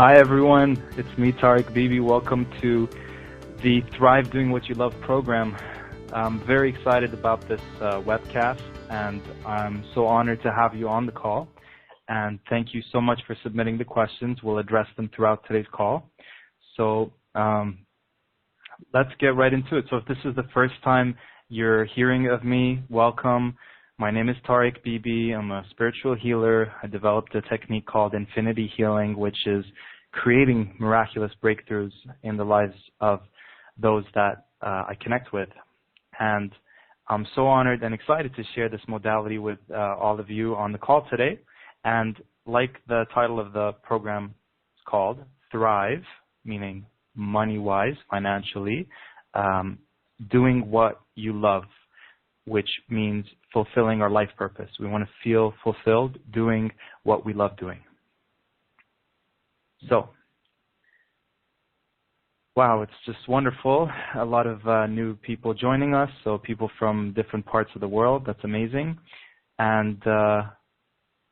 Hi everyone, it's me 𝗁𝗃𝗍𝗶𝗍. Welcome to the Thrive Doing What You Love program. I'm very excited about this webcast, and I'm so honored to have you on the call. And thank you so much for submitting the questions. We'll address them throughout today's call. So let's get right into it. So if this is the first time you're hearing of me, welcome. My name is 𝗁𝗃𝗍𝗶𝗍. I'm a spiritual healer. I developed a technique called infinity healing, which is creating miraculous breakthroughs in the lives of those that I connect with. And I'm so honored and excited to share this modality with all of you on the call today. And like the title of the program is called, Thrive, meaning money-wise, financially, doing what you love, which means fulfilling our life purpose. We want to feel fulfilled doing what we love doing. So, wow, it's just wonderful. A lot of new people joining us, so people from different parts of the world. That's amazing. And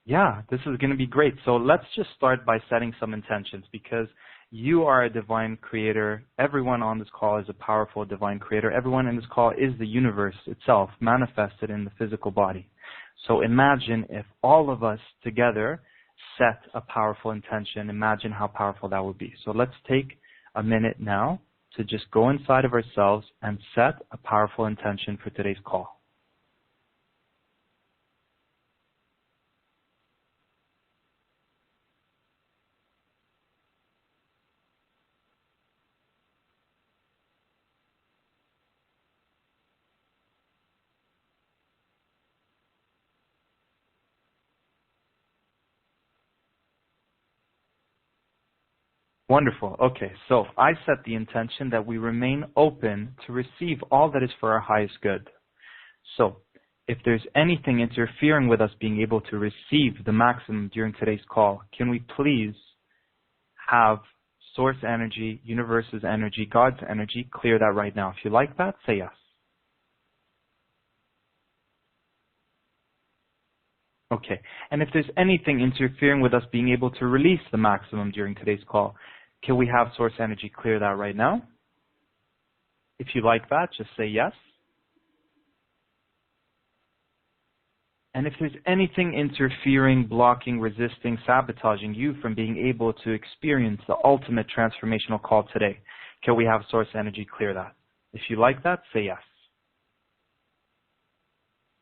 yeah, this is going to be great. So let's just start by setting some intentions, because you are a divine creator. Everyone on this call is a powerful divine creator. Everyone in this call is the universe itself manifested in the physical body. So imagine if all of us together set a powerful intention. Imagine how powerful that would be. So let's take a minute now to just go inside of ourselves and set a powerful intention for today's call. Wonderful. Okay, so I set the intention that we remain open to receive all that is for our highest good. So if there's anything interfering with us being able to receive the maximum during today's call, can we please have source energy, universe's energy, God's energy, clear that right now? If you like that, say yes. Okay, and if there's anything interfering with us being able to release the maximum during today's call, can we have source energy clear that right now? If you like that, just say yes. And if there's anything interfering, blocking, resisting, sabotaging you from being able to experience the ultimate transformational call today, can we have source energy clear that? If you like that, say yes.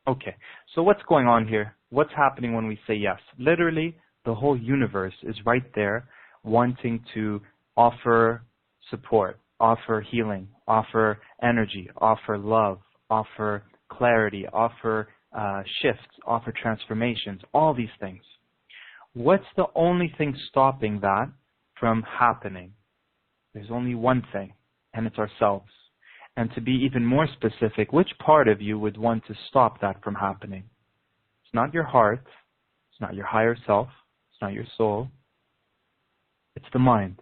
Okay, so what's going on here? What's happening when we say yes? Literally, the whole universe is right there wanting to offer support, offer healing, offer energy, offer love, offer clarity, offer shifts, offer transformations, all these things. What's the only thing stopping that from happening? There's only one thing, and it's ourselves. And to be even more specific, which part of you would want to stop that from happening? It's not your heart, it's not your higher self, it's not your soul, it's the mind.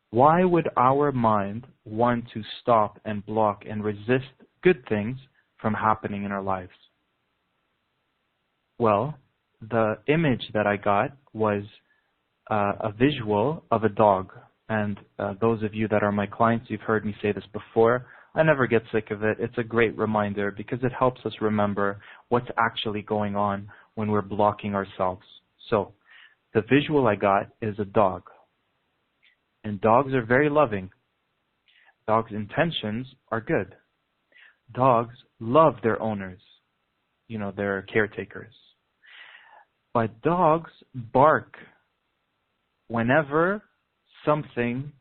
Why would our mind want to stop and block and resist good things from happening in our lives? Well, the image that I got was a visual of a dog. And those of you that are my clients, you've heard me say this before. I never get sick of it. It's a great reminder because it helps us remember what's actually going on when we're blocking ourselves. So the visual I got is a dog. And dogs are very loving. Dogs' intentions are good. Dogs love their owners, you know, their caretakers. But dogs bark whenever something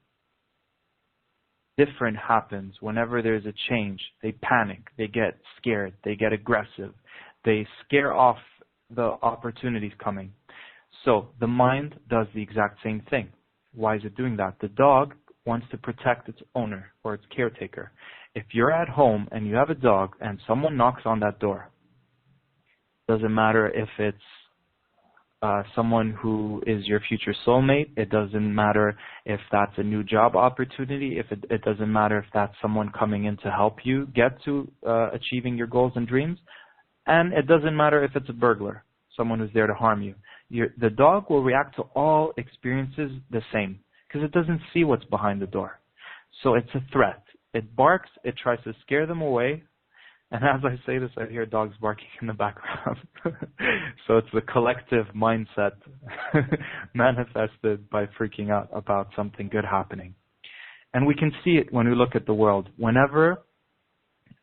different happens. Whenever there's a change, they panic, they get scared, they get aggressive, they scare off the opportunities coming. So the mind does the exact same thing. Why is it doing that? The dog wants to protect its owner or its caretaker. If you're at home and you have a dog and someone knocks on that door, doesn't matter if it's someone who is your future soulmate. It doesn't matter if that's a new job opportunity. It doesn't matter if that's someone coming in to help you get to achieving your goals and dreams. And it doesn't matter if it's a burglar, someone who's there to harm you. The dog will react to all experiences the same because it doesn't see what's behind the door. So it's a threat. It barks, it tries to scare them away. And as I say this, I hear dogs barking in the background. So it's the collective mindset manifested by freaking out about something good happening. And we can see it when we look at the world. Whenever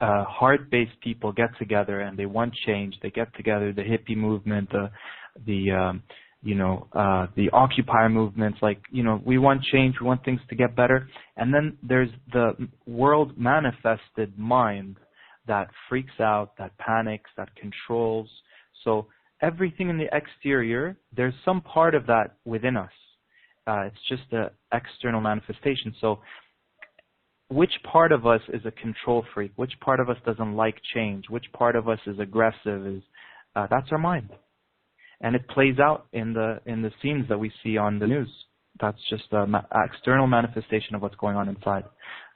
heart-based people get together and they want change, they get together, the hippie movement, the Occupy movements, we want change, we want things to get better. And then there's the world manifested mind that freaks out, that panics, that controls. So everything in the exterior, there's some part of that within us. It's just an external manifestation. So which part of us is a control freak? Which part of us doesn't like change? Which part of us is aggressive? That's our mind. And it plays out in the scenes that we see on the news. That's just an external manifestation of what's going on inside.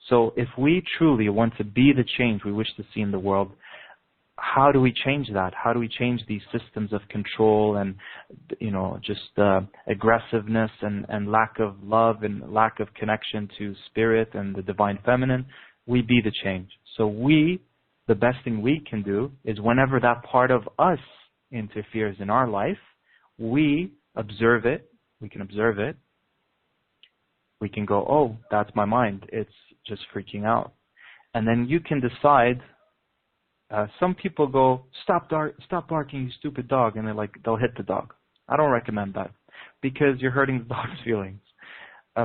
So if we truly want to be the change we wish to see in the world, how do we change that? How do we change these systems of control and, aggressiveness and lack of love and lack of connection to spirit and the divine feminine? We be the change. So the best thing we can do is whenever that part of us interferes in our life, we observe it. We can observe it. We can go, oh, that's my mind. It's just freaking out. And then you can decide. Some people go, stop barking, you stupid dog, and they'll hit the dog. I don't recommend that because you're hurting the dog's feelings.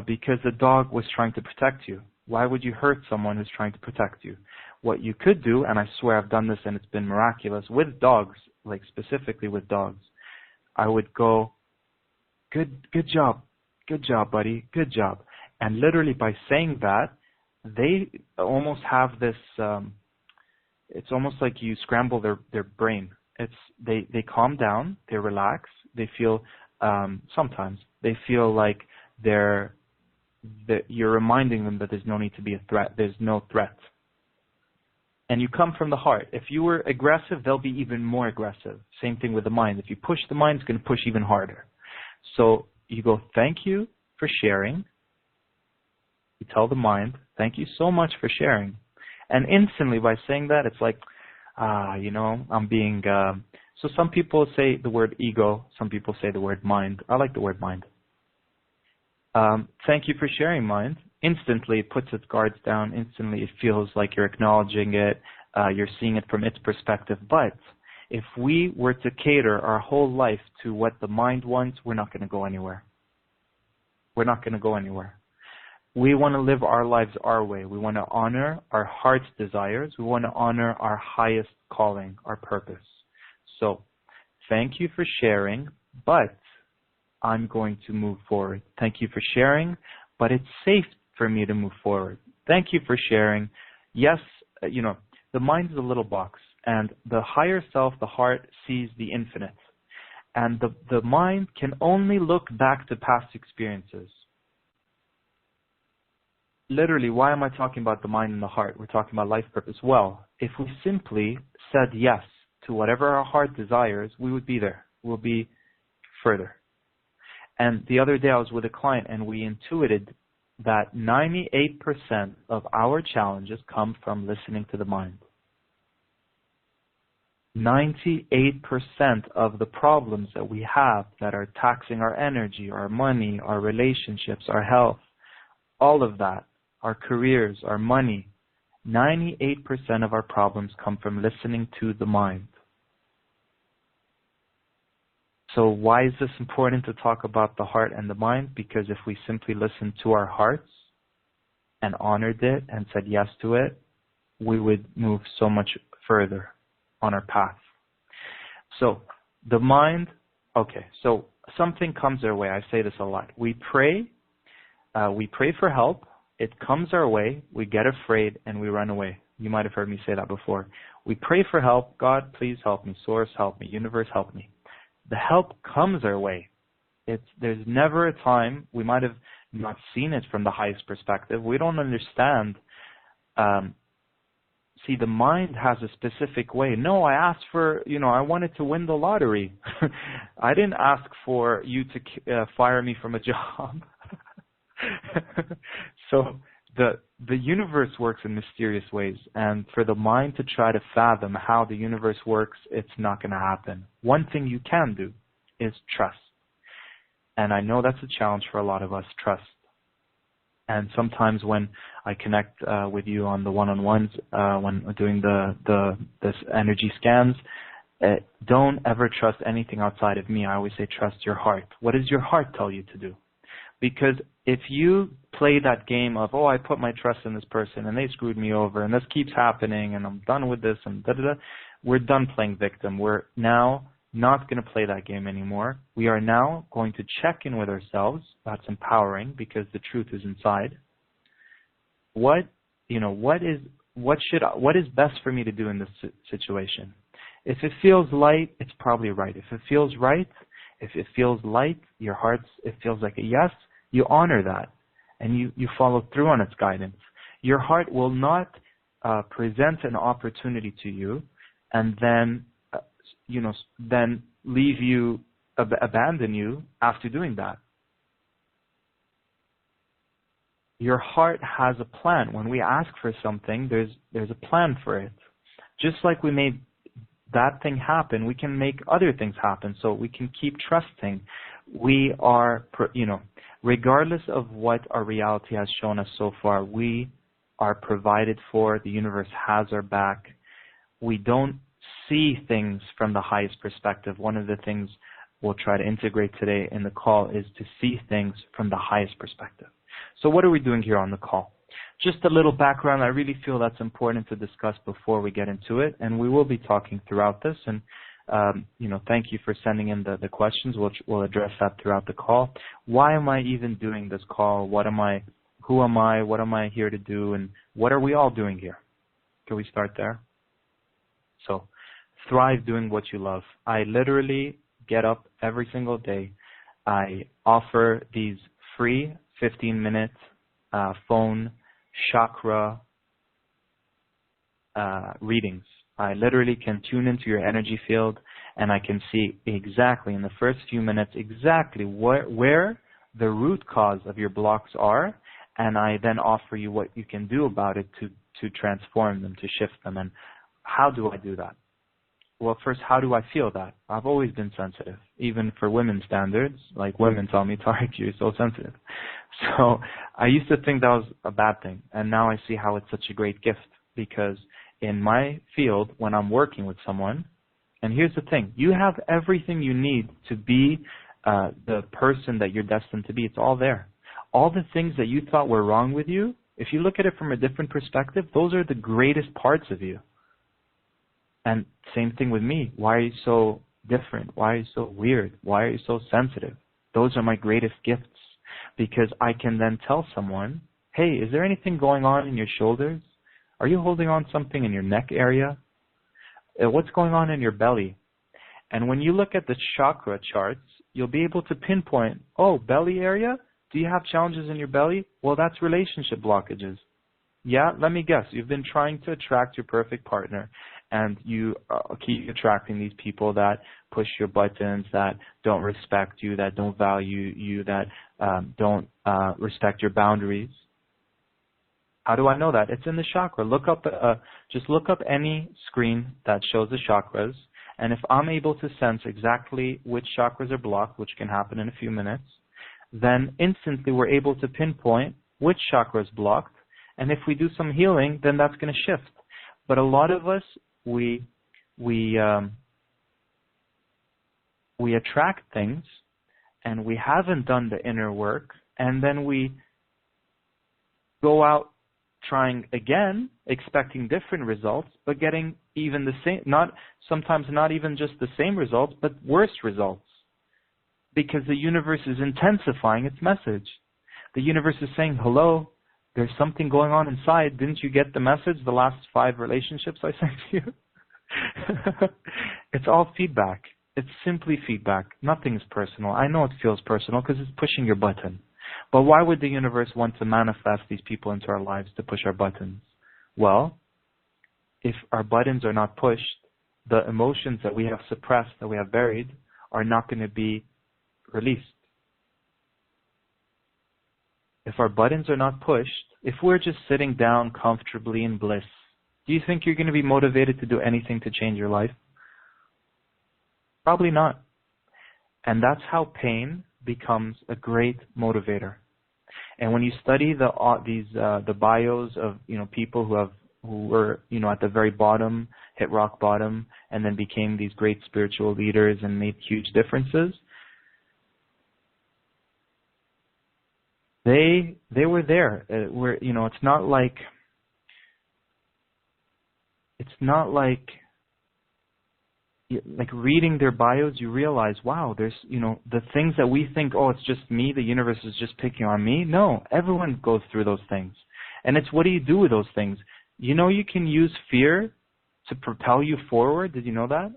Because the dog was trying to protect you. Why would you hurt someone who's trying to protect you? What you could do, and I swear I've done this and it's been miraculous, with dogs, specifically with dogs, I would go, good job, buddy, good job. And literally by saying that, they almost have this, it's almost like you scramble their brain. They calm down, they relax, they feel, sometimes, they feel like you're reminding them that there's no need to be a threat, there's no threat. And you come from the heart. If you were aggressive, they'll be even more aggressive. Same thing with the mind. If you push the mind, it's going to push even harder. So you go, thank you for sharing. You tell the mind, thank you so much for sharing. And instantly by saying that, it's like, I'm being, so some people say the word ego, some people say the word mind. I like the word mind. Thank you for sharing, mind. Instantly it puts its guards down. Instantly it feels like you're acknowledging it. You're seeing it from its perspective. But if we were to cater our whole life to what the mind wants, we're not going to go anywhere. We're not going to go anywhere. We want to live our lives our way. We want to honor our heart's desires. We want to honor our highest calling, our purpose. So, thank you for sharing, but I'm going to move forward. Thank you for sharing, but it's safe for me to move forward. Thank you for sharing. Yes, the mind is a little box, and the higher self, the heart, sees the infinite. And the mind can only look back to past experiences. Literally, why am I talking about the mind and the heart? We're talking about life purpose. Well, if we simply said yes to whatever our heart desires, we would be there. We'll be further. And the other day I was with a client and we intuited that 98% of our challenges come from listening to the mind. 98% of the problems that we have that are taxing our energy, our money, our relationships, our health, all of that, our careers, our money, 98% of our problems come from listening to the mind. So why is this important to talk about the heart and the mind? Because if we simply listened to our hearts and honored it and said yes to it, we would move so much further on our path. So the mind, okay, so something comes our way. I say this a lot. We pray for help. It comes our way, we get afraid, and we run away. You might have heard me say that before. We pray for help. God, please help me. Source, help me. Universe, help me. The help comes our way. There's never a time, we might have not seen it from the highest perspective. We don't understand See, the mind has a specific way. No, I asked for, I wanted to win the lottery. I didn't ask for you to fire me from a job. So the universe works in mysterious ways, and for the mind to try to fathom how the universe works, it's not going to happen. One thing you can do is trust. And I know that's a challenge for a lot of us, trust. And sometimes when I connect with you on the one-on-ones, when doing this energy scans, don't ever trust anything outside of me. I always say trust your heart. What does your heart tell you to do? Because if you play that game of, I put my trust in this person and they screwed me over and this keeps happening and I'm done with this and da-da-da, we're done playing victim. We're now not going to play that game anymore. We are now going to check in with ourselves. That's empowering because the truth is inside. What is best for me to do in this situation? If it feels light, it's probably right. If it feels right, if it feels light, it feels like a yes, you honor that and you follow through on its guidance. Your heart will not present an opportunity to you and then then leave you, abandon you after doing that. Your heart has a plan. When we ask for something, there's a plan for it. Just like we made that thing happen, we can make other things happen. So we can keep trusting. We are, regardless of what our reality has shown us so far, we are provided for. The universe has our back. We don't see things from the highest perspective. One of the things we'll try to integrate today in the call is to see things from the highest perspective. So what are we doing here on the call? Just a little background. I really feel that's important to discuss before we get into it, and we will be talking throughout this. And thank you for sending in the questions. We'll address that throughout the call. Why am I even doing this call? Who am I? What am I here to do? And what are we all doing here? Can we start there? So, thrive doing what you love. I literally get up every single day. I offer these free 15-minute phone chakra readings. I literally can tune into your energy field and I can see exactly in the first few minutes exactly where the root cause of your blocks are, and I then offer you what you can do about it to transform them, to shift them. And how do I do that? Well, first, how do I feel that? I've always been sensitive, even for women's standards. Like women tell me, Tariq, you're so sensitive. So I used to think that was a bad thing, and now I see how it's such a great gift, because in my field, when I'm working with someone, and here's the thing, you have everything you need to be the person that you're destined to be. It's all there. All the things that you thought were wrong with you, if you look at it from a different perspective, those are the greatest parts of you. And same thing with me. Why are you so different? Why are you so weird? Why are you so sensitive? Those are my greatest gifts, because I can then tell someone, hey, is there anything going on in your shoulders? Are you holding on something in your neck area? What's going on in your belly? And when you look at the chakra charts, you'll be able to pinpoint, belly area? Do you have challenges in your belly? Well, that's relationship blockages. Yeah, let me guess. You've been trying to attract your perfect partner, and you keep attracting these people that push your buttons, that don't respect you, that don't value you, that don't respect your boundaries. How do I know that? It's in the chakra. Just look up any screen that shows the chakras, and if I'm able to sense exactly which chakras are blocked, which can happen in a few minutes, then instantly we're able to pinpoint which chakra is blocked, and if we do some healing, then that's going to shift. But a lot of us, we attract things, and we haven't done the inner work, and then we go out trying again, expecting different results, but getting even the same, sometimes not even just the same results, but worse results. Because the universe is intensifying its message. The universe is saying, hello, there's something going on inside. Didn't you get the message, the last 5 relationships I sent you? It's all feedback. It's simply feedback. Nothing's personal. I know it feels personal because it's pushing your button. But why would the universe want to manifest these people into our lives to push our buttons? Well, if our buttons are not pushed, the emotions that we have suppressed, that we have buried, are not going to be released. If our buttons are not pushed, if we're just sitting down comfortably in bliss, do you think you're going to be motivated to do anything to change your life? Probably not. And that's how pain becomes a great motivator. And when you study the bios of people who were at the very bottom, hit rock bottom, and then became these great spiritual leaders and made huge differences, they were there. It's not like reading their bios, you realize, wow, there's, the things that we think, oh, it's just me, the universe is just picking on me. No, everyone goes through those things. And it's what do you do with those things? You can use fear to propel you forward. Did you know that?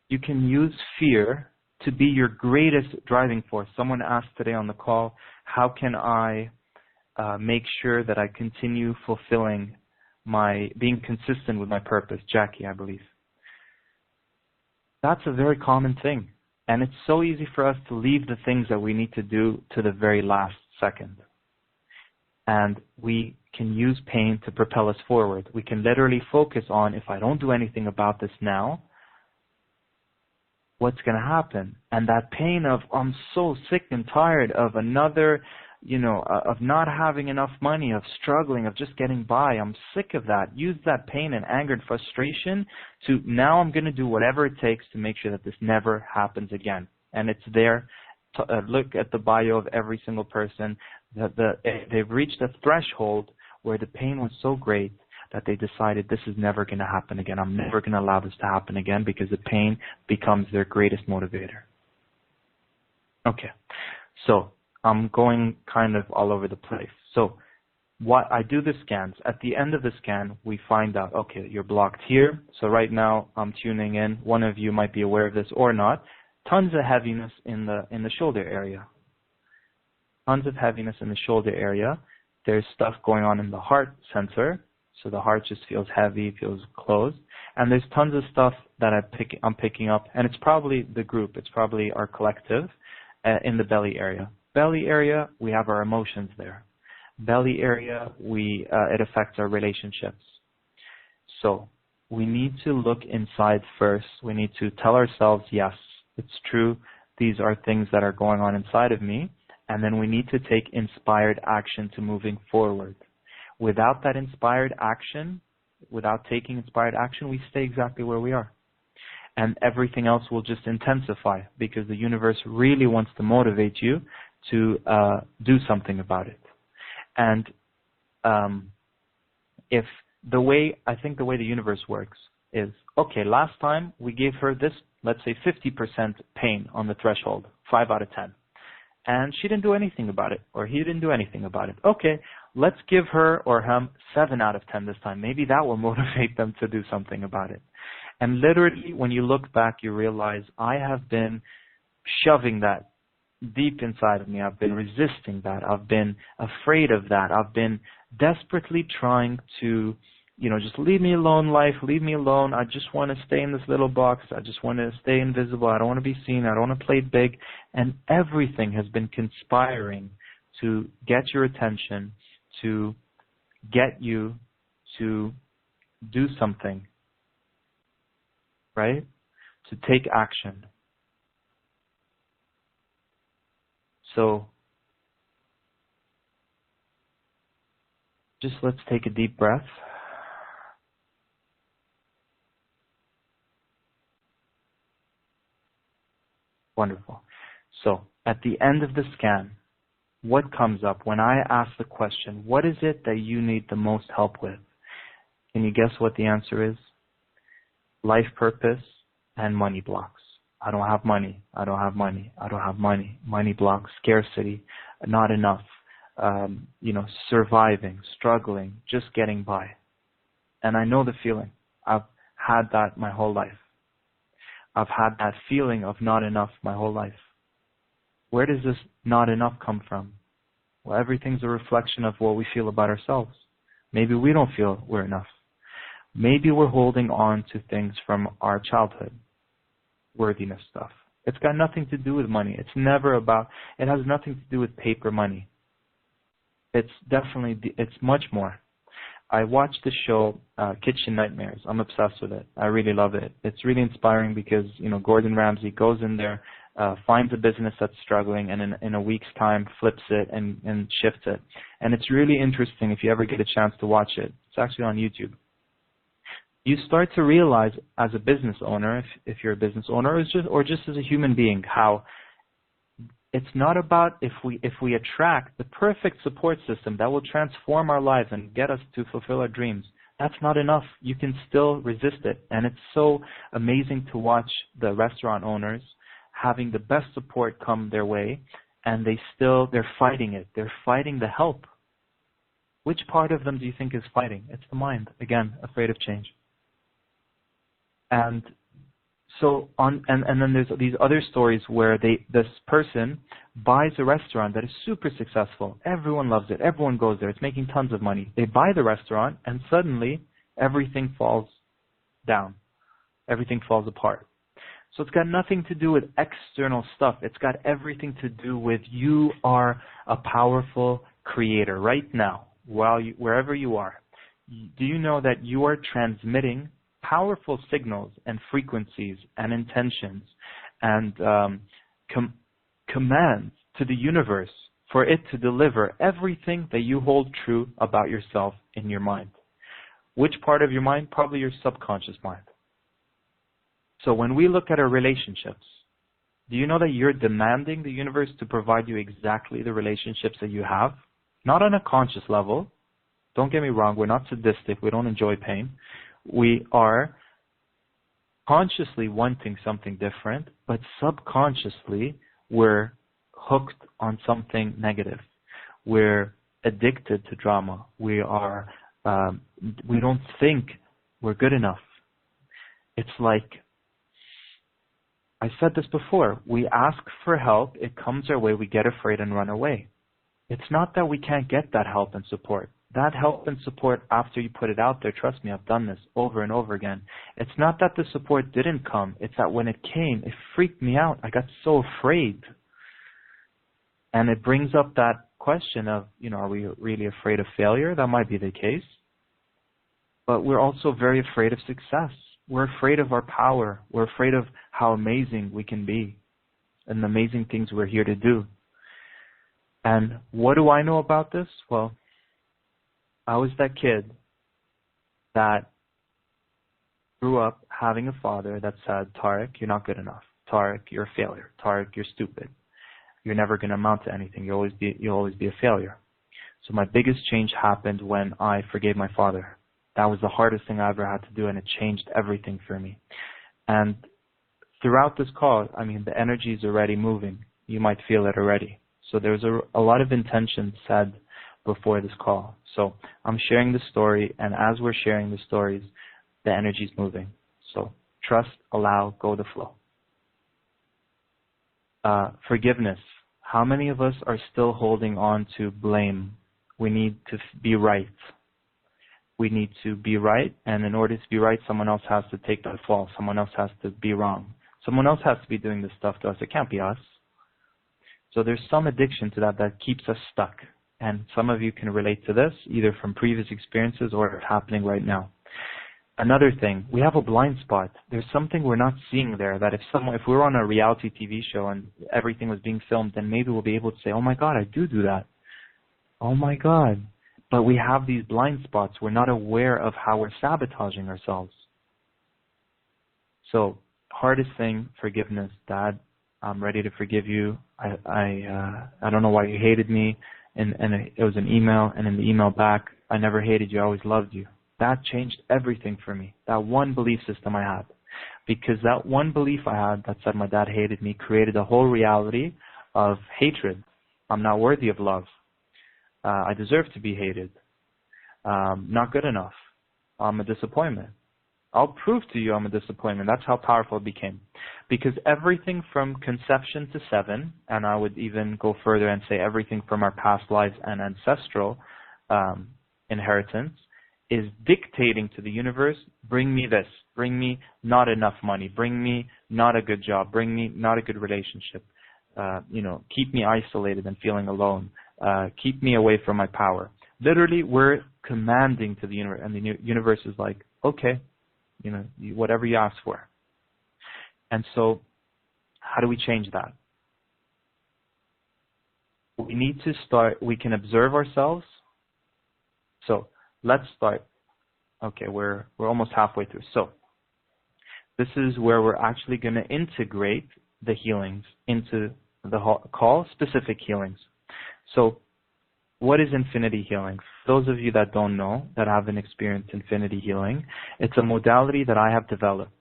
You can use fear to be your greatest driving force. Someone asked today on the call, how can I make sure that I continue fulfilling being consistent with my purpose? Jackie, I believe. That's a very common thing. And it's so easy for us to leave the things that we need to do to the very last second. And we can use pain to propel us forward. We can literally focus on, if I don't do anything about this now, what's going to happen? And that pain of, I'm so sick and tired of another, of not having enough money, of struggling, of just getting by. I'm sick of that. Use that pain and anger and frustration to, now I'm going to do whatever it takes to make sure that this never happens again. And it's there. Look at the bio of every single person. They've reached a threshold where the pain was so great that they decided, this is never going to happen again. I'm never going to allow this to happen again, because the pain becomes their greatest motivator. Okay, so I'm going kind of all over the place. So what I do the scans. At the end of the scan, we find out, okay, you're blocked here. So right now I'm tuning in. One of you might be aware of this or not. Tons of heaviness in the shoulder area. Tons of heaviness in the shoulder area. There's stuff going on in the heart sensor. So the heart just feels heavy, feels closed. And there's tons of stuff that I'm picking up. And it's probably the group. It's probably our collective in the belly area. Belly area, we have our emotions there. Belly area, it affects our relationships. So we need to look inside first. We need to tell ourselves, yes, it's true. These are things that are going on inside of me. And then we need to take inspired action to moving forward. Without that inspired action, without taking inspired action, we stay exactly where we are. And everything else will just intensify, because the universe really wants to motivate you to do something about it. And I think the way the universe works is, okay, last time we gave her this, let's say 50% pain on the threshold, 5 out of 10. And she didn't do anything about it, or he didn't do anything about it. Okay, let's give her or him 7 out of 10 this time. Maybe that will motivate them to do something about it. And literally, when you look back, you realize, I have been shoving that deep inside of me. I've been resisting that. I've been afraid of that. I've been desperately trying to, just leave me alone, life, leave me alone. I just want to stay in this little box. I just want to stay invisible. I don't want to be seen. I don't want to play it big. And everything has been conspiring to get your attention, to get you to do something, right? To take action. So just let's take a deep breath. Wonderful. So at the end of the scan, what comes up when I ask the question, what is it that you need the most help with? Can you guess what the answer is? Life purpose and money blocks. I don't have money. I don't have money. I don't have money. Money blocks, scarcity, not enough, surviving, struggling, just getting by. And I know the feeling. I've had that my whole life. I've had that feeling of not enough my whole life. Where does this not enough come from? Well, everything's a reflection of what we feel about ourselves. Maybe we don't feel we're enough. maybe we're holding on to things from our childhood, worthiness stuff. It's got nothing to do with money. It has nothing to do with paper money. It's much more. I watched the show Kitchen Nightmares. I'm obsessed with it. I really love it. It's really inspiring because, Gordon Ramsay goes in there, finds a business that's struggling, and in a week's time flips it and shifts it. And it's really interesting if you ever get a chance to watch it. It's actually on YouTube. You start to realize as a business owner, if you're a business owner, or just as a human being, how it's not about if we attract the perfect support system that will transform our lives and get us to fulfill our dreams. That's not enough. You can still resist it. And it's so amazing to watch the restaurant owners having the best support come their way, and they're fighting it. They're fighting the help. Which part of them do you think is fighting? It's the mind. Again, afraid of change. And so and then there's these other stories where this person buys a restaurant that is super successful. Everyone loves it. Everyone goes there. It's making tons of money. They buy the restaurant, and suddenly everything falls down. Everything falls apart. So it's got nothing to do with external stuff. It's got everything to do with you are a powerful creator right now, wherever you are. Do you know that you are transmitting powerful signals and frequencies and intentions and commands to the universe for it to deliver everything that you hold true about yourself in your mind? Which part of your mind? Probably your subconscious mind. So when we look at our relationships, do you know that you're demanding the universe to provide you exactly the relationships that you have? Not on a conscious level. Don't get me wrong, we're not sadistic, we don't enjoy pain. We are consciously wanting something different, but subconsciously we're hooked on something negative. We're addicted to drama. We don't think we're good enough. It's like, I said this before, we ask for help, it comes our way, we get afraid and run away. It's not that we can't get that help and support. That help and support, after you put it out there, trust me, I've done this over and over again. It's not that the support didn't come. It's that when it came, it freaked me out. I got so afraid. And it brings up that question of, are we really afraid of failure? That might be the case. But we're also very afraid of success. We're afraid of our power. We're afraid of how amazing we can be and the amazing things we're here to do. And what do I know about this? Well, I was that kid that grew up having a father that said, Tariq, you're not good enough. Tariq, you're a failure. Tariq, you're stupid. You're never going to amount to anything. You'll always be a failure. So my biggest change happened when I forgave my father. That was the hardest thing I ever had to do, and it changed everything for me. And throughout this call, the energy is already moving. You might feel it already. So there's a lot of intention said before this call. So I'm sharing the story, and as we're sharing the stories, the energy is moving. So trust, allow, go the flow. Forgiveness. How many of us are still holding on to blame? We need to be right. We need to be right, and in order to be right, someone else has to take the fall. Someone else has to be wrong. Someone else has to be doing this stuff to us. It can't be us. So there's some addiction to that keeps us stuck. And some of you can relate to this, either from previous experiences or it's happening right now. Another thing, we have a blind spot. There's something we're not seeing there, that if we were on a reality TV show and everything was being filmed, then maybe we'll be able to say, oh my God, I do that. Oh my God. But we have these blind spots. We're not aware of how we're sabotaging ourselves. So, hardest thing, forgiveness. Dad, I'm ready to forgive you. I don't know why you hated me. And it was an email, and in the email back, I never hated you, I always loved you. That changed everything for me. That one belief system I had. Because that one belief I had that said my dad hated me created a whole reality of hatred. I'm not worthy of love. I deserve to be hated. Not good enough. I'm a disappointment. I'll prove to you I'm a disappointment. That's how powerful it became. Because everything from conception to 7, and I would even go further and say everything from our past lives and ancestral inheritance, is dictating to the universe, bring me this, bring me not enough money, bring me not a good job, bring me not a good relationship, keep me isolated and feeling alone, keep me away from my power. Literally, we're commanding to the universe, and the universe is like, okay, whatever you ask for. And so, how do we change that? We need to start, we can observe ourselves. So, let's start. Okay, we're almost halfway through. So, this is where we're actually going to integrate the healings into the call, specific healings. So, what is infinity healing? For those of you that don't know, that haven't experienced infinity healing, it's a modality that I have developed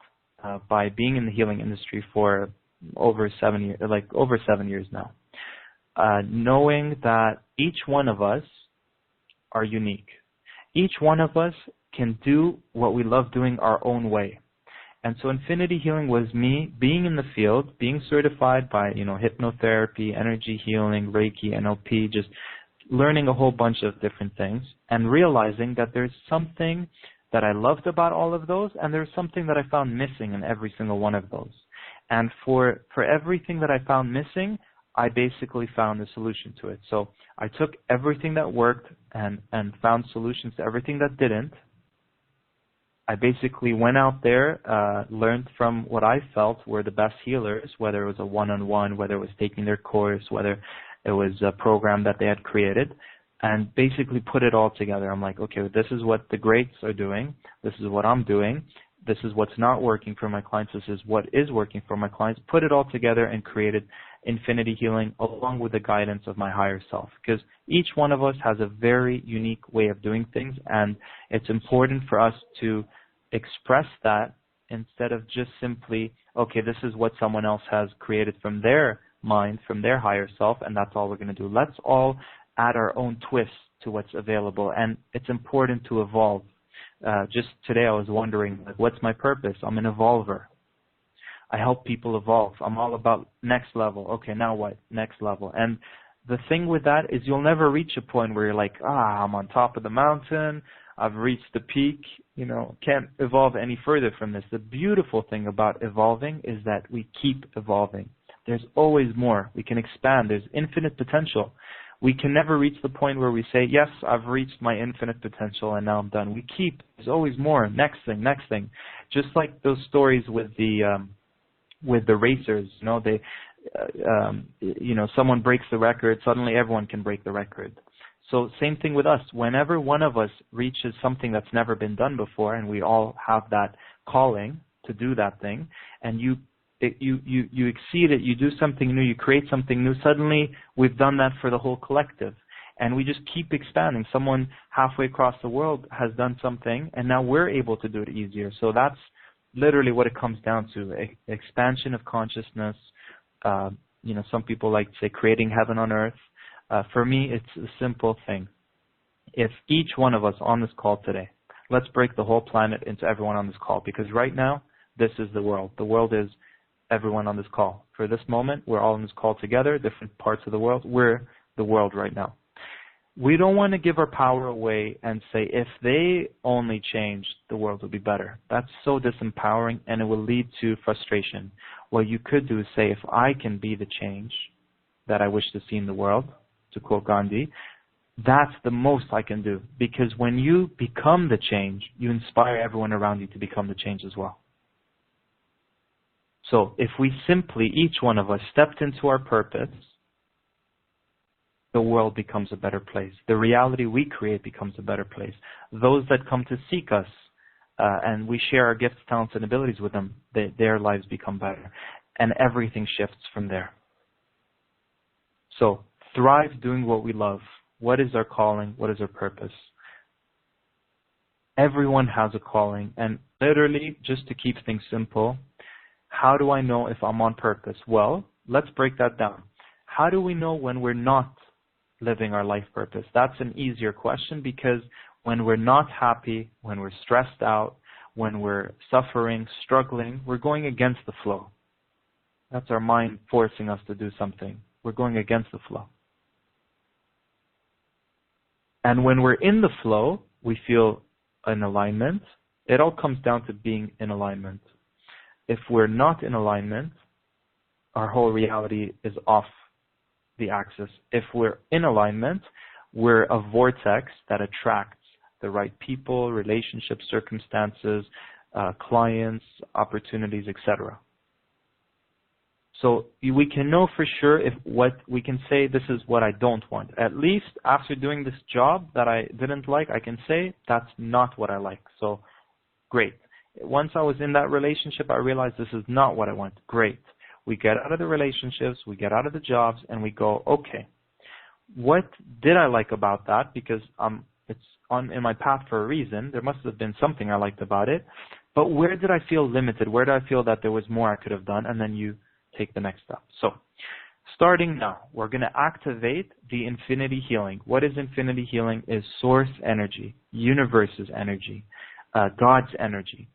by being in the healing industry for over 7 years now. Knowing that each one of us are unique. Each one of us can do what we love doing our own way. And so infinity healing was me being in the field, being certified by, hypnotherapy, energy healing, Reiki, NLP, just learning a whole bunch of different things and realizing that there's something that I loved about all of those, and there's something that I found missing in every single one of those. And for everything that I found missing, I basically found a solution to it. So I took everything that worked and found solutions to everything that didn't. I basically went out there, learned from what I felt were the best healers, whether it was a one-on-one, whether it was taking their course, whether it was a program that they had created, and basically put it all together. I'm like, okay, this is what the greats are doing. This is what I'm doing. This is what's not working for my clients. This is what is working for my clients. Put it all together and created infinity healing along with the guidance of my higher self. Because each one of us has a very unique way of doing things, and it's important for us to express that instead of just simply, okay, this is what someone else has created from their mind, from their higher self, and that's all we're going to do. Let's all add our own twist to what's available, and it's important to evolve. Just today I was wondering, what's my purpose? I'm an evolver. I help people evolve. I'm all about next level. Okay, now what? Next level. And the thing with that is you'll never reach a point where you're like, I'm on top of the mountain. I've reached the peak. Can't evolve any further from this. The beautiful thing about evolving is that we keep evolving. There's always more. We can expand. There's infinite potential. We can never reach the point where we say, yes, I've reached my infinite potential and now I'm done. We keep. There's always more. Next thing, next thing. Just like those stories with the racers. Someone breaks the record, suddenly everyone can break the record. So same thing with us. Whenever one of us reaches something that's never been done before, and we all have that calling to do that thing, and you exceed it, you do something new, you create something new, suddenly we've done that for the whole collective. And we just keep expanding. Someone halfway across the world has done something, and now we're able to do it easier. So that's literally what it comes down to, expansion of consciousness. Some people like to say creating heaven on earth. For me, it's a simple thing. If each one of us on this call today, let's break the whole planet into everyone on this call, because right now, this is the world. The world is everyone on this call. For this moment, we're all on this call together, different parts of the world. We're the world right now. We don't want to give our power away and say, if they only changed, the world would be better. That's so disempowering, and it will lead to frustration. What you could do is say, if I can be the change that I wish to see in the world, to quote Gandhi, that's the most I can do. Because when you become the change, you inspire everyone around you to become the change as well. So if we simply, each one of us, stepped into our purpose, the world becomes a better place. The reality we create becomes a better place. Those that come to seek us, and we share our gifts, talents, and abilities with them, their lives become better. And everything shifts from there. So, thrive doing what we love. What is our calling? What is our purpose? Everyone has a calling. And literally, just to keep things simple, how do I know if I'm on purpose? Well, let's break that down. How do we know when we're not living our life purpose? That's an easier question, because when we're not happy, when we're stressed out, when we're suffering, struggling, we're going against the flow. That's our mind forcing us to do something. We're going against the flow. And when we're in the flow, we feel in alignment. It all comes down to being in alignment. If we're not in alignment, our whole reality is off the axis. If we're in alignment, we're a vortex that attracts the right people, relationships, circumstances, clients, opportunities, etc. So we can know for sure if what we can say, this is what I don't want. At least after doing this job that I didn't like, I can say that's not what I like. So great. Once I was in that relationship, I realized this is not what I want. Great. We get out of the relationships, we get out of the jobs, and we go, okay, what did I like about that? Because it's in my path for a reason. There must have been something I liked about it. But where did I feel limited? Where did I feel that there was more I could have done? And then you take the next step. So starting now, we're going to activate the infinity healing. What is infinity healing? Is source energy, universe's energy, God's energy.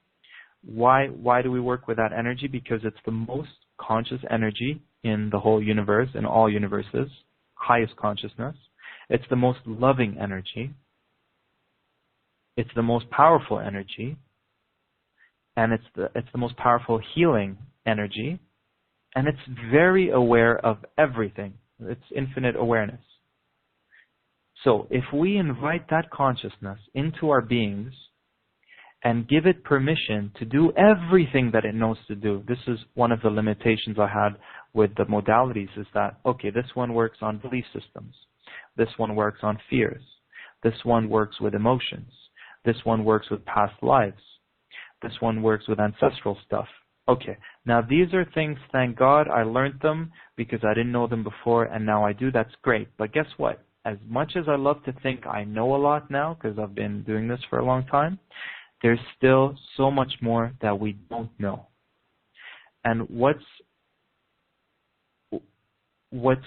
Why do we work with that energy? Because it's the most conscious energy in the whole universe, in all universes, highest consciousness. It's the most loving energy. It's the most powerful energy. And it's the most powerful healing energy. And it's very aware of everything. It's infinite awareness. So if we invite that consciousness into our beings and give it permission to do everything that it knows to do, this is one of the limitations I had with the modalities, is that, okay, this one works on belief systems. This one works on fears. This one works with emotions. This one works with past lives. This one works with ancestral stuff. Okay, now these are things, thank God, I learned them because I didn't know them before, and now I do. That's great. But guess what? As much as I love to think I know a lot now, because I've been doing this for a long time, there's still so much more that we don't know. And what's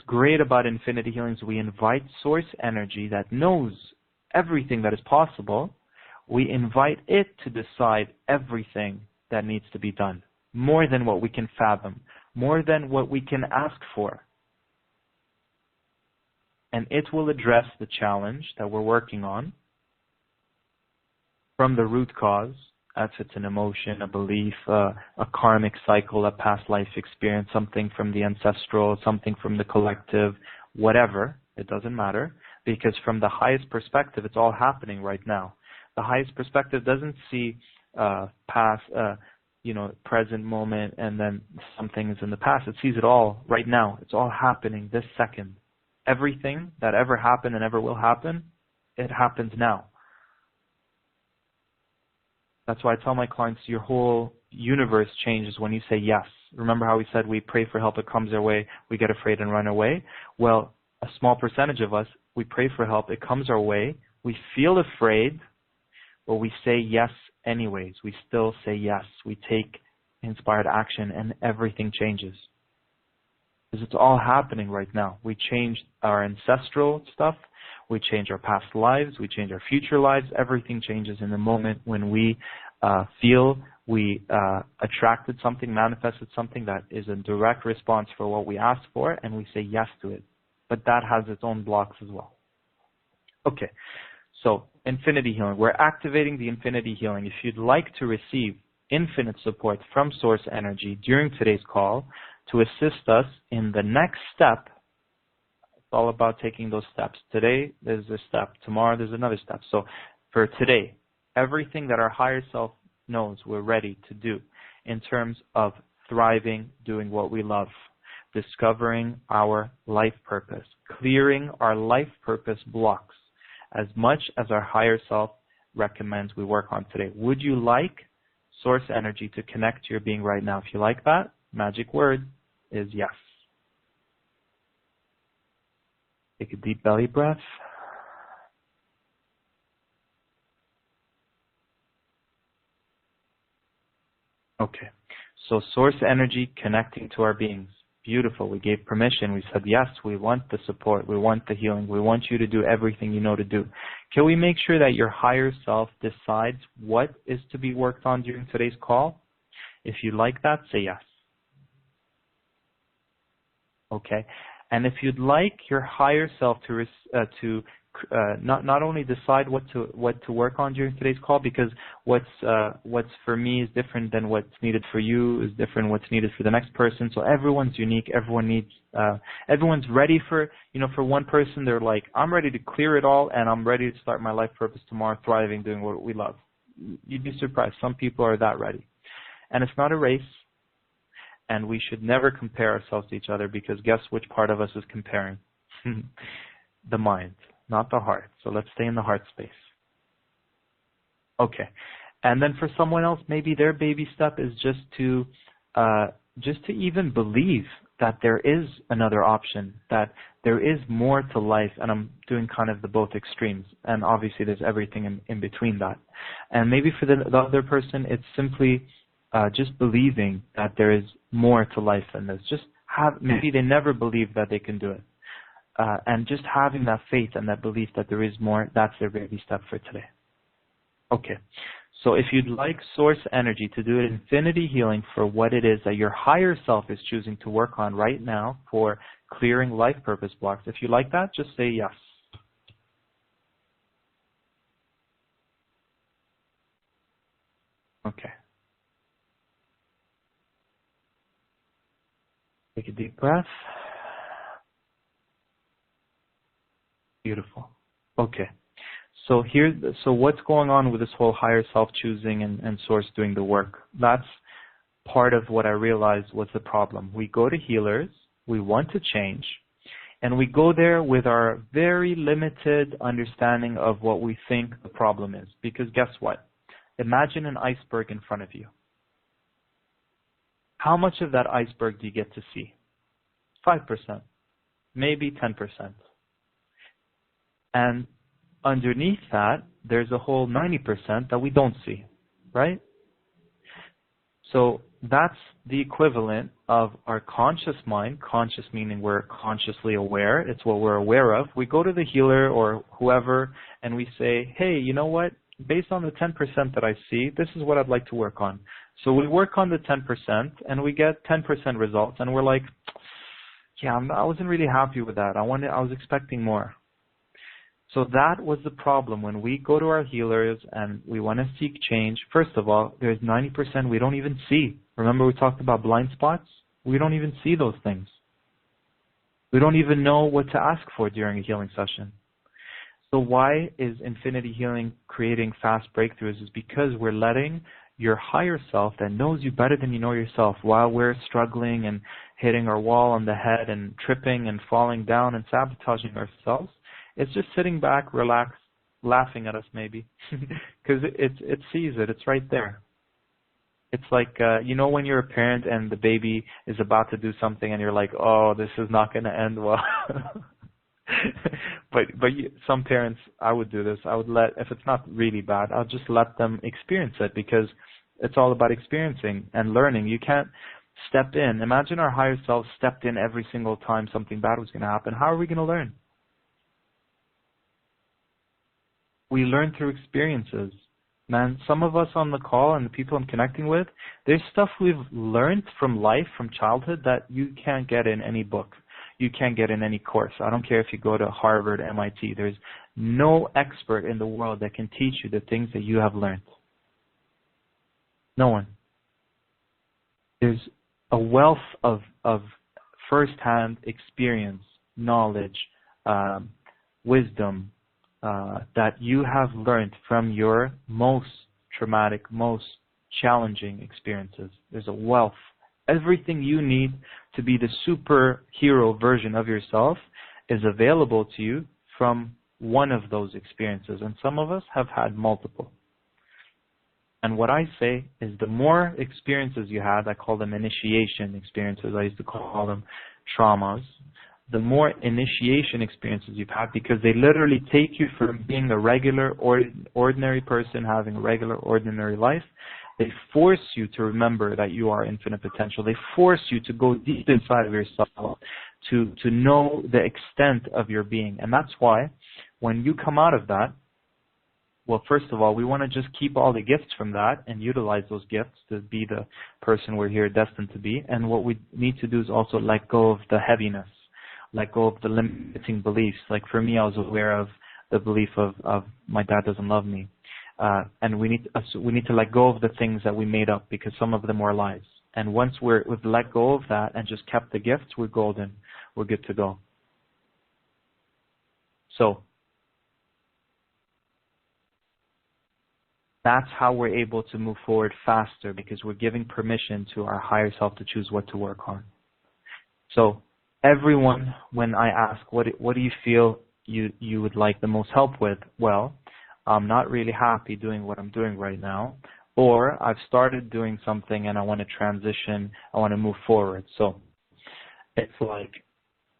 great about infinity healing is we invite source energy that knows everything that is possible. We invite it to decide everything that needs to be done, more than what we can fathom, more than what we can ask for. And it will address the challenge that we're working on from the root cause, if it's an emotion, a belief, a karmic cycle, a past life experience, something from the ancestral, something from the collective, whatever, it doesn't matter, because from the highest perspective, it's all happening right now. The highest perspective doesn't see past, present moment, and then something is in the past. It sees it all right now. It's all happening this second. Everything that ever happened and ever will happen, it happens now. That's why I tell my clients, your whole universe changes when you say yes. Remember how we said we pray for help, it comes our way, we get afraid and run away? Well, a small percentage of us, we pray for help, it comes our way, we feel afraid, but we say yes anyways. We still say yes. We take inspired action and everything changes. Because it's all happening right now. We change our ancestral stuff. We change our past lives. We change our future lives. Everything changes in the moment when we feel we attracted something, manifested something that is a direct response for what we asked for, and we say yes to it. But that has its own blocks as well. Okay. So, infinity healing. We're activating the infinity healing. If you'd like to receive infinite support from source energy during today's call to assist us in the next step, it's all about taking those steps. Today, there's a step. Tomorrow, there's another step. So, for today, everything that our higher self knows we're ready to do in terms of thriving, doing what we love, discovering our life purpose, clearing our life purpose blocks, as much as our higher self recommends we work on today. Would you like source energy to connect to your being right now? If you like that, magic word is yes. Take a deep belly breath. Okay, so source energy connecting to our beings. Beautiful. We gave permission. We said, yes, we want the support. We want the healing. We want you to do everything you know to do. Can we make sure that your higher self decides what is to be worked on during today's call? If you like that, say yes. Okay. And if you'd like your higher self to not only decide what to work on during today's call, because what's for me is different than what's needed for you, is different what's needed for the next person. So everyone's unique. Everyone needs everyone's ready for, for one person they're like, I'm ready to clear it all and I'm ready to start my life purpose tomorrow, thriving, doing what we love. You'd be surprised. Some people are that ready. And it's not a race, and we should never compare ourselves to each other, because guess which part of us is comparing? The mind, not the heart. So let's stay in the heart space. Okay. And then for someone else, maybe their baby step is just to even believe that there is another option, that there is more to life. And I'm doing kind of the both extremes. And obviously there's everything in between that. And maybe for the other person, it's simply just believing that there is more to life than this. Maybe they never believed that they can do it. And just having that faith and that belief that there is more, that's their baby step for today. Okay. So if you'd like source energy to do infinity healing for what it is that your higher self is choosing to work on right now for clearing life purpose blocks, if you like that, just say yes. Okay. Take a deep breath. Beautiful. Okay. So what's going on with this whole higher self choosing and source doing the work? That's part of what I realized was the problem. We go to healers, we want to change, and we go there with our very limited understanding of what we think the problem is. Because guess what? Imagine an iceberg in front of you. How much of that iceberg do you get to see? 5%, maybe 10%. And underneath that, there's a whole 90% that we don't see, right? So that's the equivalent of our conscious mind, conscious meaning we're consciously aware, it's what we're aware of. We go to the healer or whoever and we say, hey, you know what? Based on the 10% that I see, this is what I'd like to work on. So we work on the 10% and we get 10% results and we're like, yeah, I wasn't really happy with that. I was expecting more. So that was the problem. When we go to our healers and we want to seek change, first of all, there's 90% we don't even see. Remember we talked about blind spots? We don't even see those things. We don't even know what to ask for during a healing session. So why is infinity healing creating fast breakthroughs? Is because we're letting your higher self that knows you better than you know yourself, while we're struggling and hitting our wall on the head and tripping and falling down and sabotaging ourselves, it's just sitting back, relaxed, laughing at us maybe, because it sees it. It's right there. It's like, when you're a parent and the baby is about to do something and you're like, oh, this is not going to end well. but some parents, I would do this. I would if it's not really bad, I'll just let them experience it, because it's all about experiencing and learning. You can't step in. Imagine our higher self stepped in every single time something bad was going to happen. How are we going to learn? We learn through experiences. Man, some of us on the call and the people I'm connecting with, there's stuff we've learned from life, from childhood, that you can't get in any book. You can't get in any course. I don't care if you go to Harvard, MIT. There's no expert in the world that can teach you the things that you have learned. No one. There's a wealth of first-hand experience, knowledge, wisdom, that you have learned from your most traumatic, most challenging experiences. There's a wealth. Everything you need to be the superhero version of yourself is available to you from one of those experiences. And some of us have had multiple. And what I say is the more experiences you had, I call them initiation experiences. I used to call them traumas. The more initiation experiences you've had, because they literally take you from being a regular, ordinary person having a regular, ordinary life. They force you to remember that you are infinite potential. They force you to go deep inside of yourself, to know the extent of your being. And that's why when you come out of that, well, first of all, we want to just keep all the gifts from that and utilize those gifts to be the person we're here destined to be. And what we need to do is also let go of the heaviness. Let go of the limiting beliefs. Like for me, I was aware of the belief of my dad doesn't love me. And we need to let go of the things that we made up, because some of them were lies. And once we've let go of that and just kept the gifts, we're golden. We're good to go. So that's how we're able to move forward faster, because we're giving permission to our higher self to choose what to work on. So everyone, when I ask, what do you feel you would like the most help with? Well, I'm not really happy doing what I'm doing right now, or I've started doing something and I want to transition, I want to move forward. So it's like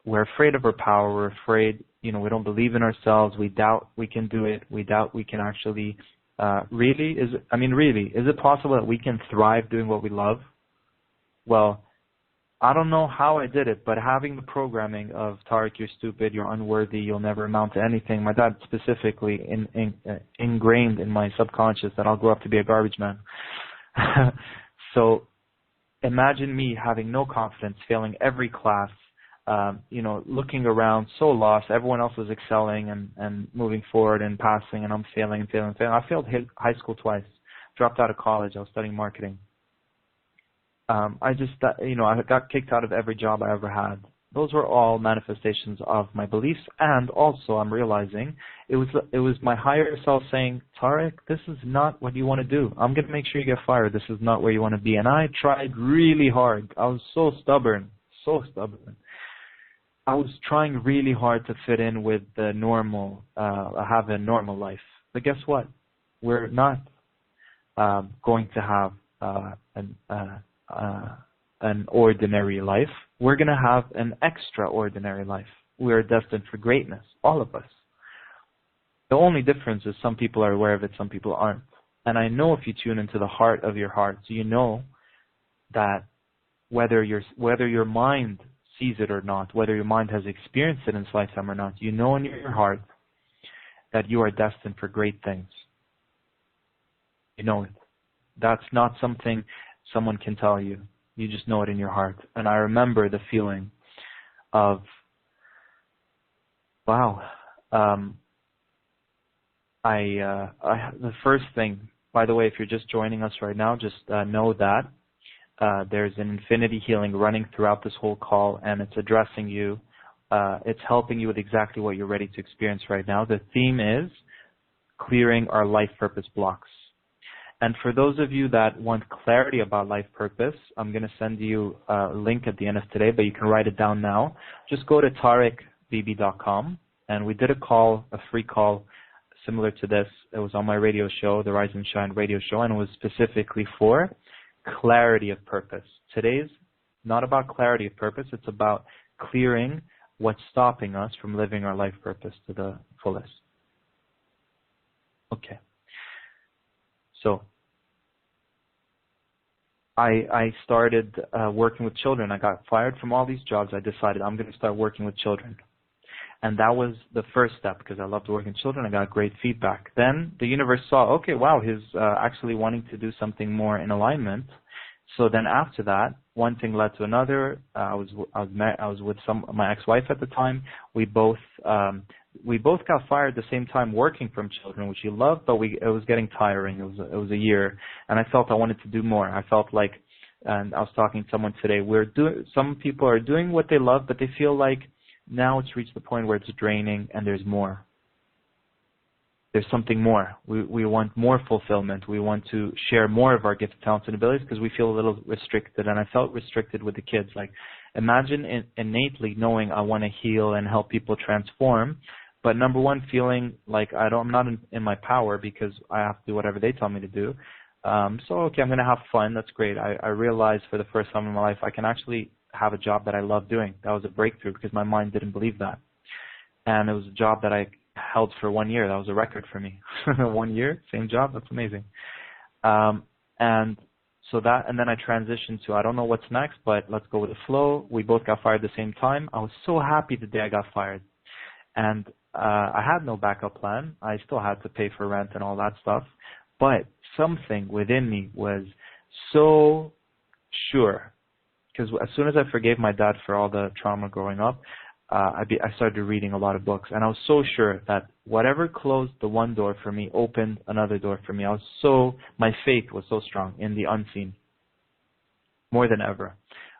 we're afraid of our power, we're afraid, we don't believe in ourselves, we doubt we can do it, we doubt we can actually, really, is it possible that we can thrive doing what we love? Well, I don't know how I did it, but having the programming of Tariq, you're stupid, you're unworthy, you'll never amount to anything, my dad specifically ingrained in my subconscious that I'll grow up to be a garbage man. So imagine me having no confidence, failing every class, looking around so lost. Everyone else was excelling and moving forward and passing, and I'm failing. I failed high school twice, dropped out of college. I was studying marketing. I got kicked out of every job I ever had. Those were all manifestations of my beliefs, and also I'm realizing it was my higher self saying, Tariq, this is not what you want to do. I'm going to make sure you get fired. This is not where you want to be. And I tried really hard. I was so stubborn. I was trying really hard to fit in with the normal, have a normal life. But guess what? We're not going to have an ordinary life. We're going to have an extraordinary life. We are destined for greatness, all of us. The only difference is some people are aware of it, some people aren't. And I know if you tune into the heart of your heart, so you know that whether your mind sees it or not, whether your mind has experienced it in this lifetime or not, you know in your heart that you are destined for great things. You know it. That's not something someone can tell you. You just know it in your heart. And I remember the feeling of, wow. The first thing, by the way, if you're just joining us right now, just know that there's an infinity healing running throughout this whole call, and it's addressing you. It's helping you with exactly what you're ready to experience right now. The theme is clearing our life purpose blocks. And for those of you that want clarity about life purpose, I'm going to send you a link at the end of today, but you can write it down now. Just go to 𝗁𝗏𝗏𝗏.com, and we did a free call similar to this. It was on my radio show, the Rise and Shine radio show, and it was specifically for clarity of purpose. Today's not about clarity of purpose. It's about clearing what's stopping us from living our life purpose to the fullest. Okay. So I started working with children. I got fired from all these jobs. I decided I'm going to start working with children. And that was the first step, because I loved working with children. I got great feedback. Then the universe saw, okay, wow, he's actually wanting to do something more in alignment. So then after that, one thing led to another. I was with my ex-wife at the time. We both got fired at the same time working from children, which we loved, but it was getting tiring. It was a year, and I felt I wanted to do more. I felt like, and I was talking to someone today, some people are doing what they love, but they feel like now it's reached the point where it's draining and there's more. There's something more. We want more fulfillment. We want to share more of our gifts, talents, and abilities, because we feel a little restricted. And I felt restricted with the kids. Like, imagine innately knowing I want to heal and help people transform, but number one, feeling like I'm not in my power because I have to do whatever they tell me to do. So, okay, I'm going to have fun. That's great. I realized for the first time in my life I can actually have a job that I love doing. That was a breakthrough, because my mind didn't believe that. And it was a job that I held for 1 year. That was a record for me. 1 year, same job. That's amazing. And then I transitioned to, I don't know what's next, but let's go with the flow. We both got fired at the same time. I was so happy the day I got fired. And I had no backup plan. I still had to pay for rent and all that stuff. But something within me was so sure. Because as soon as I forgave my dad for all the trauma growing up, I started reading a lot of books, and I was so sure that whatever closed the one door for me opened another door for me. My faith was so strong in the unseen, more than ever.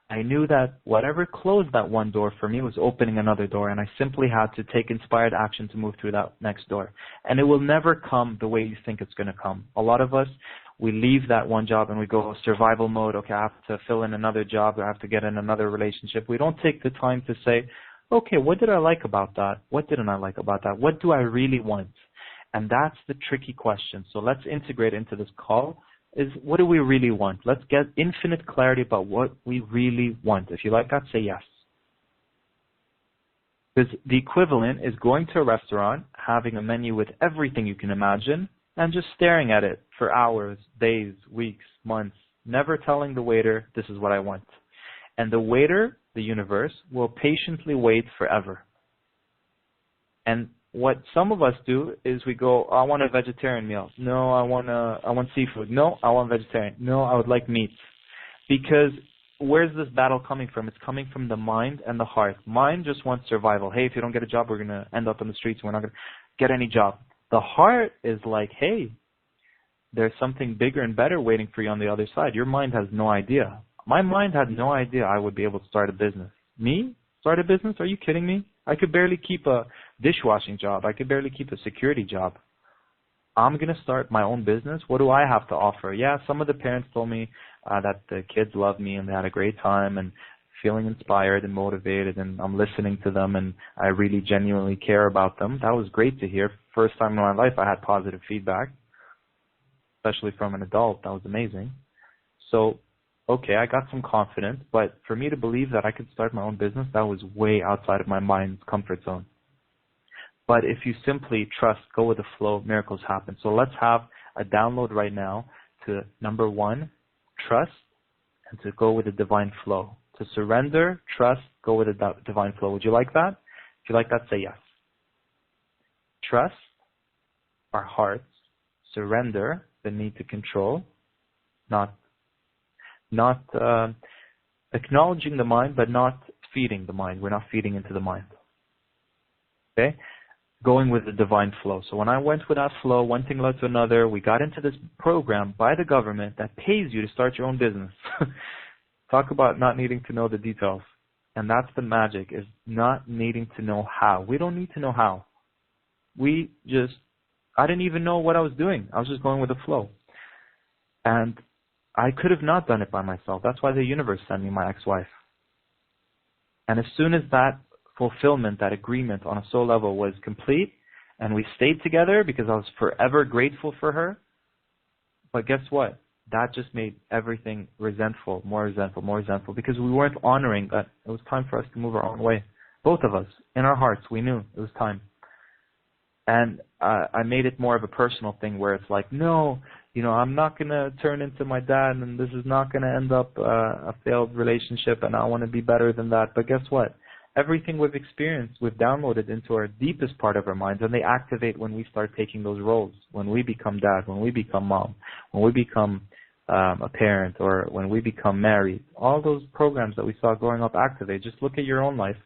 I knew that whatever closed that one door for me was opening another door, and I simply had to take inspired action to move through that next door. And it will never come the way you think it's going to come. A lot of us, we leave that one job and we go survival mode. Okay, I have to fill in another job. I have to get in another relationship. We don't take the time to say, okay, what did I like about that? What didn't I like about that? What do I really want? And that's the tricky question. So let's integrate into this call is, what do we really want? Let's get infinite clarity about what we really want. If you like that, say yes. Because the equivalent is going to a restaurant, having a menu with everything you can imagine, and just staring at it for hours, days, weeks, months, never telling the waiter, this is what I want. And the waiter, the universe, will patiently wait forever. And what some of us do is we go, I want a vegetarian meal. No, I want seafood. No, I want vegetarian. No, I would like meat. Because where's this battle coming from? It's coming from the mind and the heart. Mind just wants survival. Hey, if you don't get a job, we're going to end up on the streets. We're not going to get any job. The heart is like, hey, there's something bigger and better waiting for you on the other side. Your mind has no idea. My mind had no idea I would be able to start a business. Me? Start a business? Are you kidding me? I could barely keep a dishwashing job. I could barely keep a security job. I'm going to start my own business. What do I have to offer? Yeah, some of the parents told me that the kids love me and they had a great time and feeling inspired and motivated, and I'm listening to them and I really genuinely care about them. That was great to hear. First time in my life I had positive feedback, especially from an adult. That was amazing. So, okay, I got some confidence, but for me to believe that I could start my own business, that was way outside of my mind's comfort zone. But if you simply trust, go with the flow, miracles happen. So let's have a download right now to, number one, trust, and to go with the divine flow. To surrender, trust, go with the divine flow. Would you like that? If you like that, say yes. Trust, our hearts. Surrender, the need to control, not acknowledging the mind, but not feeding the mind. We're not feeding into the mind. Okay? Going with the divine flow. So when I went with that flow, one thing led to another. We got into this program by the government that pays you to start your own business. Talk about not needing to know the details. And that's the magic, is not needing to know how. We don't need to know how. I didn't even know what I was doing. I was just going with the flow. And I could have not done it by myself. That's why the universe sent me my ex-wife. And as soon as that fulfillment, that agreement on a soul level was complete, and we stayed together because I was forever grateful for her, but guess what? That just made everything resentful, more resentful, more resentful, because we weren't honoring that it was time for us to move our own way. Both of us, in our hearts, we knew it was time. And I made it more of a personal thing where it's like, no, I'm not going to turn into my dad, and this is not going to end up a failed relationship, and I want to be better than that. But guess what? Everything we've experienced, we've downloaded into our deepest part of our minds, and they activate when we start taking those roles, when we become dad, when we become mom, when we become a parent, or when we become married. All those programs that we saw growing up activate. Just look at your own life.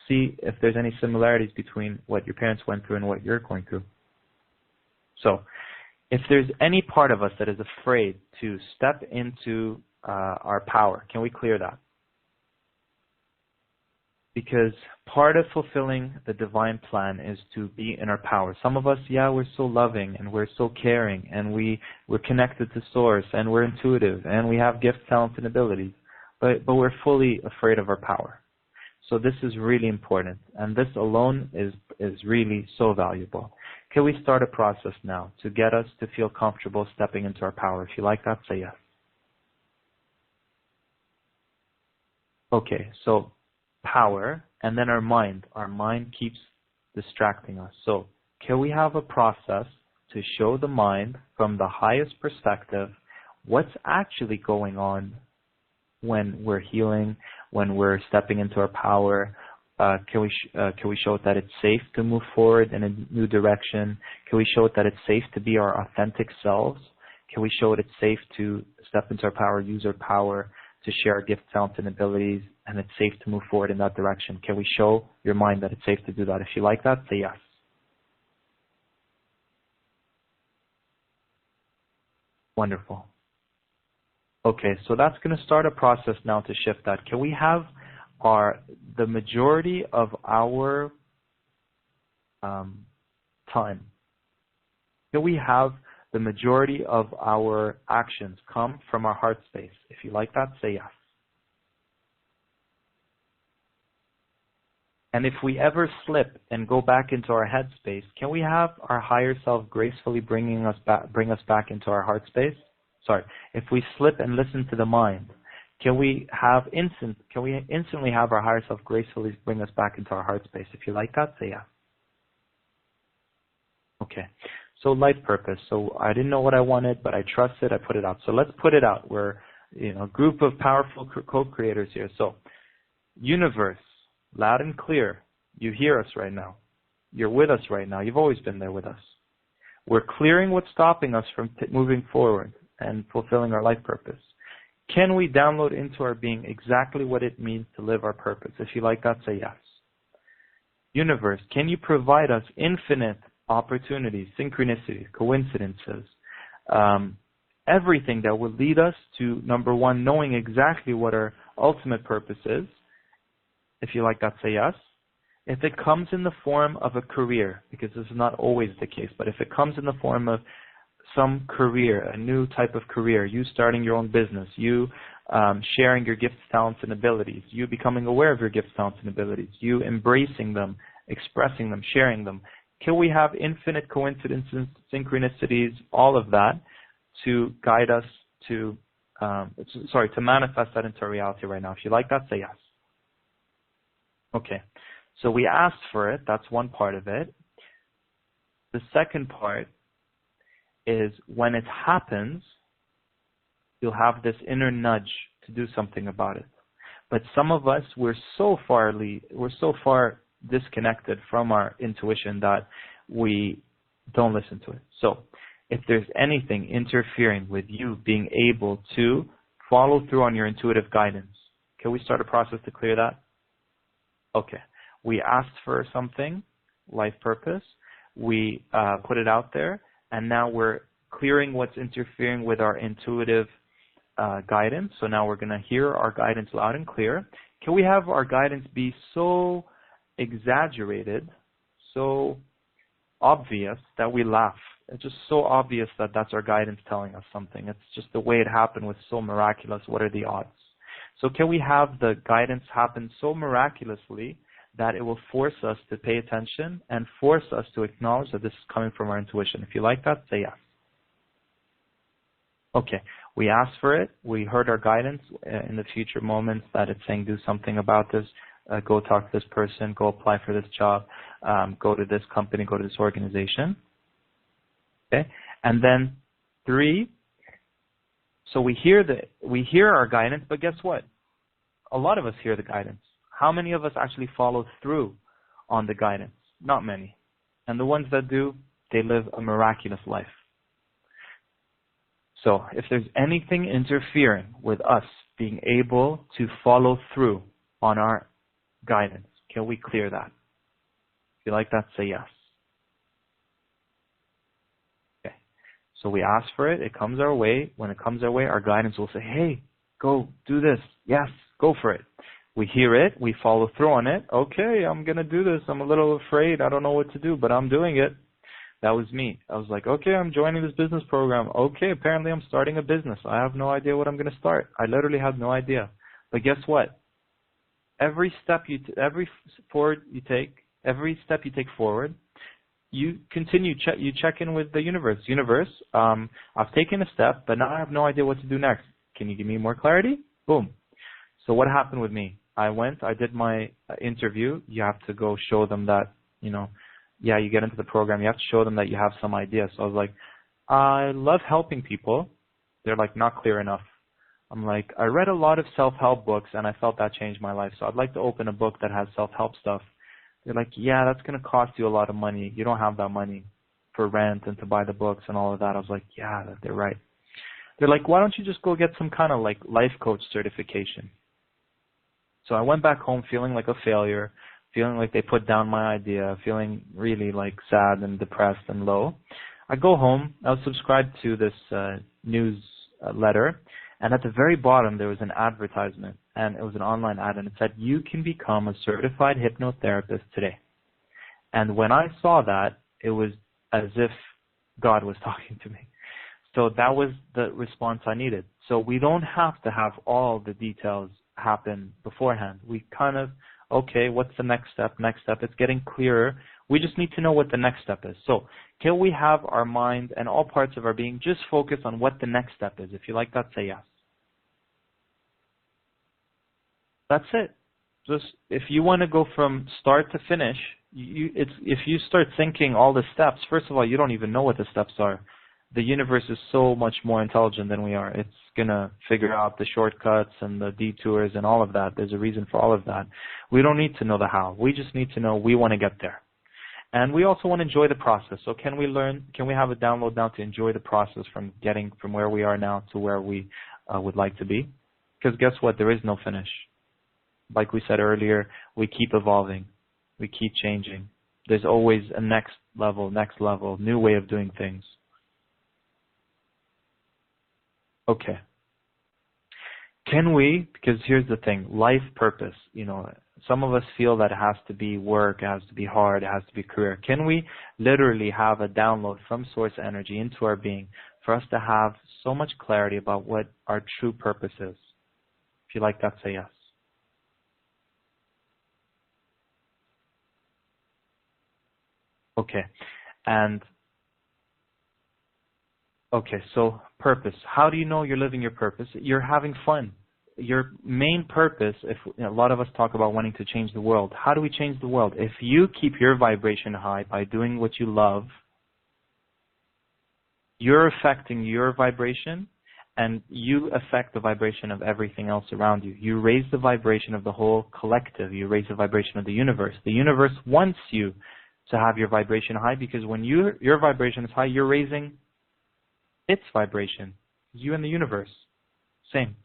See if there's any similarities between what your parents went through and what you're going through. So, if there's any part of us that is afraid to step into our power, can we clear that? Because part of fulfilling the divine plan is to be in our power. Some of us, we're so loving and we're so caring and we're connected to Source and we're intuitive and we have gifts, talents, and abilities, but we're fully afraid of our power. So this is really important, and this alone is really so valuable. Can we start a process now to get us to feel comfortable stepping into our power? If you like that, say yes. Okay, so power, and then our mind. Our mind keeps distracting us. So can we have a process to show the mind from the highest perspective what's actually going on when we're healing, when we're stepping into our power? Can we show it that it's safe to move forward in a new direction? Can we show it that it's safe to be our authentic selves? Can we show it it's safe to step into our power, use our power, to share our gifts, talents, and abilities, and it's safe to move forward in that direction. Can we show your mind that it's safe to do that? If you like that, say yes. Wonderful. Okay, so that's going to start a process now to shift that. Can we have the majority of our time? Can we have the majority of our actions come from our heart space? If you like that, say yes. And if we ever slip and go back into our head space, can we have our higher self gracefully bring us back into our heart space? Sorry, if we slip and listen to the mind, can we instantly have our higher self gracefully bring us back into our heart space? If you like that, say yes. Okay, so life purpose. So I didn't know what I wanted, but I trusted, I put it out. So let's put it out. We're a group of powerful co-creators here. So universe, loud and clear, you hear us right now. You're with us right now. You've always been there with us. We're clearing what's stopping us from moving forward and fulfilling our life purpose. Can we download into our being exactly what it means to live our purpose? If you like that, say yes. Universe, can you provide us infinite opportunities, synchronicities, coincidences, everything that will lead us to, number one, knowing exactly what our ultimate purpose is? If you like that, say yes. If it comes in the form of a career, because this is not always the case, but if it comes in the form of some career, a new type of career, you starting your own business, you sharing your gifts, talents, and abilities, you becoming aware of your gifts, talents, and abilities, you embracing them, expressing them, sharing them, can we have infinite coincidences, synchronicities, all of that to guide us to, to manifest that into reality right now? If you like that, say yes. Okay, so we asked for it. That's one part of it. The second part is when it happens, you'll have this inner nudge to do something about it. But some of us, we're so far disconnected from our intuition that we don't listen to it. So if there's anything interfering with you being able to follow through on your intuitive guidance, can we start a process to clear that? Okay. We asked for something, life purpose. We put it out there, and now we're clearing what's interfering with our intuitive guidance. So now we're going to hear our guidance loud and clear. Can we have our guidance be so exaggerated, so obvious that we laugh? It's just so obvious that that's our guidance telling us something. It's just the way it happened was so miraculous. What are the odds? So can we have the guidance happen so miraculously that it will force us to pay attention and force us to acknowledge that this is coming from our intuition? If you like that, say yes. Okay, we asked for it. We heard our guidance in the future moments that it's saying do something about this. Go talk to this person, go apply for this job, go to this company, go to this organization. Okay, and then 3, so we hear our guidance, but guess what? A lot of us hear the guidance. How many of us actually follow through on the guidance? Not many. And the ones that do, they live a miraculous life. So if there's anything interfering with us being able to follow through on our guidance, can we clear that? If you like that, say yes. Okay. So we ask for it. It comes our way. When it comes our way, our guidance will say, hey, go do this. Yes, go for it. We hear it. We follow through on it. Okay, I'm going to do this. I'm a little afraid. I don't know what to do, but I'm doing it. That was me. I was like, okay, I'm joining this business program. Okay, apparently I'm starting a business. I have no idea what I'm going to start. I literally have no idea. But guess what? Every step you take forward, you continue. You check in with the universe. Universe, I've taken a step, but now I have no idea what to do next. Can you give me more clarity? Boom. So what happened with me? I did my interview. You have to go show them that, yeah, you get into the program. You have to show them that you have some idea. So I was like, I love helping people. They're like, not clear enough. I'm like, I read a lot of self-help books, and I felt that changed my life. So I'd like to open a book that has self-help stuff. They're like, yeah, that's going to cost you a lot of money. You don't have that money for rent and to buy the books and all of that. I was like, yeah, they're right. They're like, why don't you just go get some kind of like life coach certification? So I went back home feeling like a failure, feeling like they put down my idea, feeling really like sad and depressed and low. I go home, I was subscribed to this newsletter, and at the very bottom there was an advertisement, and it was an online ad, and it said, you can become a certified hypnotherapist today. And when I saw that, it was as if God was talking to me. So that was the response I needed. So we don't have to have all the details happen beforehand. We kind of, okay, what's the next step? Next step, it's getting clearer. We just need to know what the next step is. So can we have our mind and all parts of our being just focus on what the next step is? If you like that, say yes. That's it. Just if you want to go from start to finish, if you start thinking all the steps, first of all, you don't even know what the steps are. The universe is so much more intelligent than we are. It's going to figure out the shortcuts and the detours and all of that. There's a reason for all of that. We don't need to know the how. We just need to know we want to get there. And we also want to enjoy the process. So can we have a download now to enjoy the process from getting from where we are now to where we would like to be? Because guess what? There is no finish. Like we said earlier, we keep evolving. We keep changing. There's always a next level, new way of doing things. Okay. Can we, because here's the thing, life purpose, some of us feel that it has to be work, it has to be hard, it has to be career. Can we literally have a download from source energy into our being for us to have so much clarity about what our true purpose is? If you like that, say yes. Okay. Okay, so purpose. How do you know you're living your purpose? You're having fun. Your main purpose, a lot of us talk about wanting to change the world. How do we change the world? If you keep your vibration high by doing what you love, you're affecting your vibration, and you affect the vibration of everything else around you. You raise the vibration of the whole collective. You raise the vibration of the universe. The universe wants you to have your vibration high, because when your vibration is high, you're raising its vibration. You and the universe, same.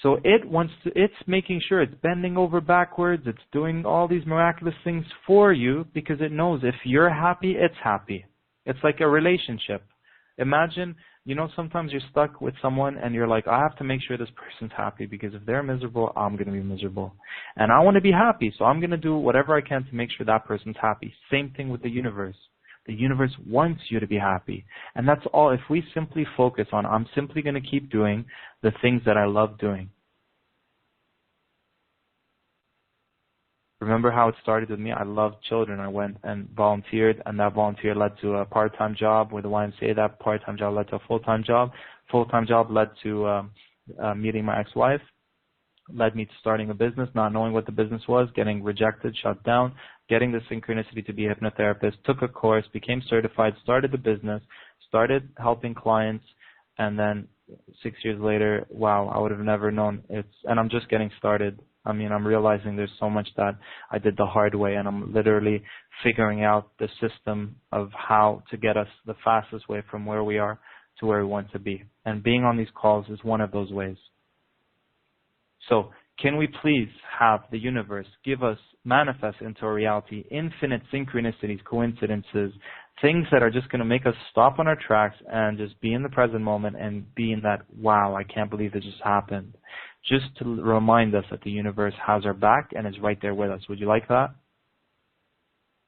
So it's making sure it's bending over backwards, it's doing all these miraculous things for you, because it knows if you're happy, it's happy. It's like a relationship. Imagine, sometimes you're stuck with someone and you're like, I have to make sure this person's happy, because if they're miserable, I'm going to be miserable. And I want to be happy, so I'm going to do whatever I can to make sure that person's happy. Same thing with the universe. The universe wants you to be happy. And that's all. If we simply focus on, I'm simply going to keep doing the things that I love doing. Remember how it started with me? I loved children. I went and volunteered, and that volunteer led to a part-time job with the YMCA. That part-time job led to a full-time job. Full-time job led to meeting my ex-wife. Led me to starting a business, not knowing what the business was, getting rejected, shut down, getting the synchronicity to be a hypnotherapist, took a course, became certified, started the business, started helping clients, and then 6 years later, wow, I would have never known. And I'm just getting started. I'm realizing there's so much that I did the hard way, and I'm literally figuring out the system of how to get us the fastest way from where we are to where we want to be. And being on these calls is one of those ways. So can we please have the universe manifest into our reality infinite synchronicities, coincidences, things that are just going to make us stop on our tracks and just be in the present moment and be in that, wow, I can't believe this just happened. Just to remind us that the universe has our back and is right there with us. Would you like that?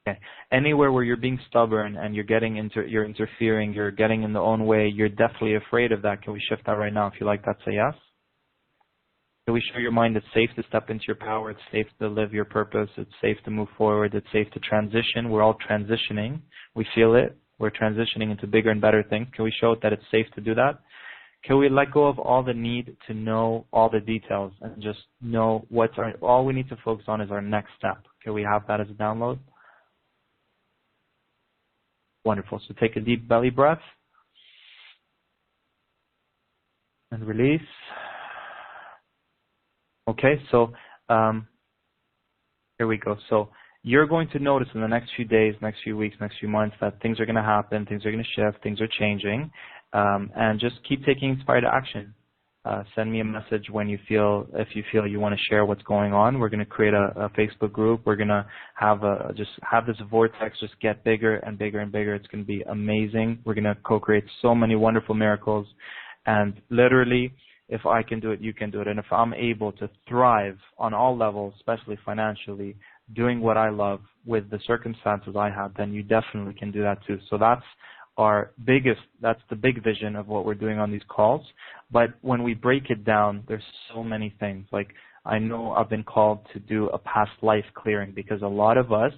Okay. Anywhere where you're being stubborn and you're interfering, you're getting in the own way, you're definitely afraid of that. Can we shift that right now? If you like that, say yes. Can we show your mind it's safe to step into your power, it's safe to live your purpose, it's safe to move forward, it's safe to transition. We're all transitioning. We feel it. We're transitioning into bigger and better things. Can we show it that it's safe to do that? Can we let go of all the need to know all the details and just know all we need to focus on is our next step? Can we have that as a download? Wonderful. So take a deep belly breath and release. Okay, so here we go. So you're going to notice in the next few days, next few weeks, next few months that things are going to happen, things are going to shift, things are changing. And just keep taking inspired action. Send me a message when if you feel you want to share what's going on. We're going to create a Facebook group. We're going to have this vortex just get bigger and bigger and bigger. It's going to be amazing. We're going to co-create so many wonderful miracles. And literally, if I can do it, you can do it. And if I'm able to thrive on all levels, especially financially, doing what I love with the circumstances I have, then you definitely can do that too. So that's the big vision of what we're doing on these calls. But when we break it down, there's so many things. Like, I know I've been called to do a past life clearing because a lot of us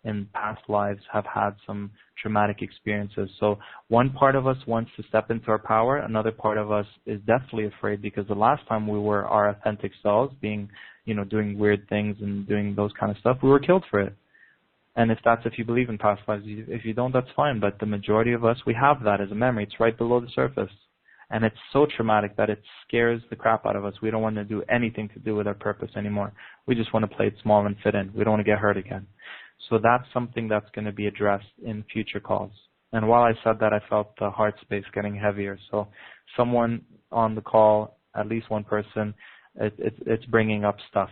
in past lives have had some traumatic experiences. So one part of us wants to step into our power. Another part of us is definitely afraid because the last time we were our authentic selves, being, doing weird things and doing those kind of stuff, we were killed for it. And if you believe in past lives, if you don't, that's fine. But the majority of us, we have that as a memory. It's right below the surface. And it's so traumatic that it scares the crap out of us. We don't want to do anything to do with our purpose anymore. We just want to play it small and fit in. We don't want to get hurt again. So that's something that's going to be addressed in future calls. And while I said that, I felt the heart space getting heavier. So someone on the call, at least one person, it's bringing up stuff.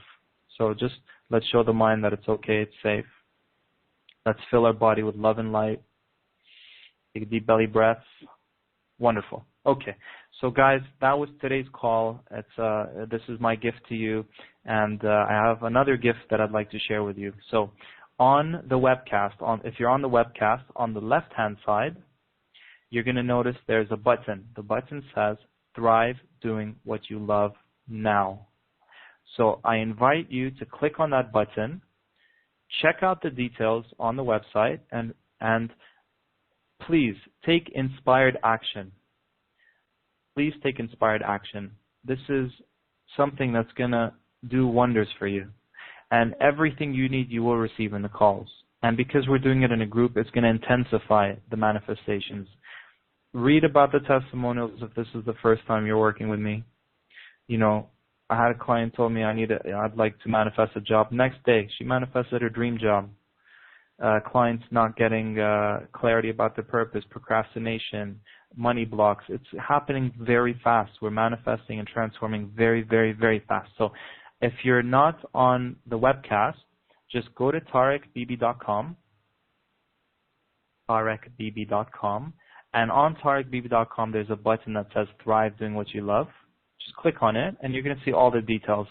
So just let's show the mind that it's okay, it's safe. Let's fill our body with love and light. Take deep belly breaths. Wonderful. Okay. So guys, that was today's call. This is my gift to you. And I have another gift that I'd like to share with you. So on the webcast, if you're on the webcast, on the left-hand side, you're going to notice there's a button. The button says, Thrive Doing What You Love Now. So I invite you to click on that button. Check out the details on the website and please take inspired action. Please take inspired action. This is something that's going to do wonders for you. And everything you need, you will receive in the calls. And because we're doing it in a group, it's going to intensify the manifestations. Read about the testimonials if this is the first time you're working with me. I had a client told me I'd like to manifest a job. Next day, she manifested her dream job. Clients not getting clarity about their purpose, procrastination, money blocks. It's happening very fast. We're manifesting and transforming very, very, very fast. So if you're not on the webcast, just go to 𝘮𝗃𝗵𝗃.com, 𝘮𝗃𝗵𝗃.com, and on 𝘮𝗃𝗵𝗃.com there's a button that says Thrive Doing What You Love. Just click on it, and you're going to see all the details.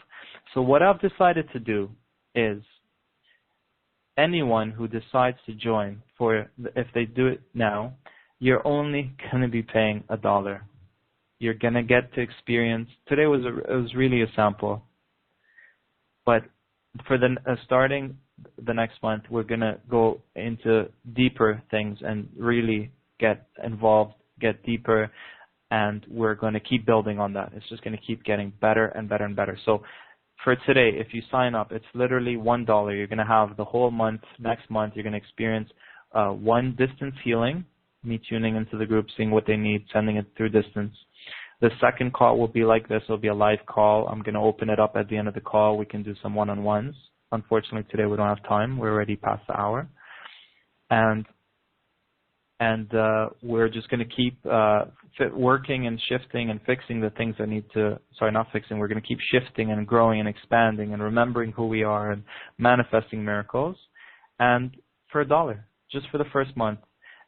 So what I've decided to do is anyone who decides to join, if they do it now, you're only going to be paying $1. You're going to get to experience. Today it was really a sample, but for starting the next month, we're going to go into deeper things and really get involved, get deeper. And we're going to keep building on that. It's just going to keep getting better and better and better. So for today, if you sign up, it's literally $1. You're going to have the whole month. Next month, you're going to experience one distance healing, me tuning into the group, seeing what they need, sending it through distance. The second call will be like this. It'll be a live call. I'm going to open it up at the end of the call. We can do some one-on-ones. Unfortunately, today we don't have time. We're already past the hour. And we're just going to keep working and shifting and fixing the things that need to, not fixing, we're going to keep shifting and growing and expanding and remembering who we are and manifesting miracles. And for $1, just for the first month.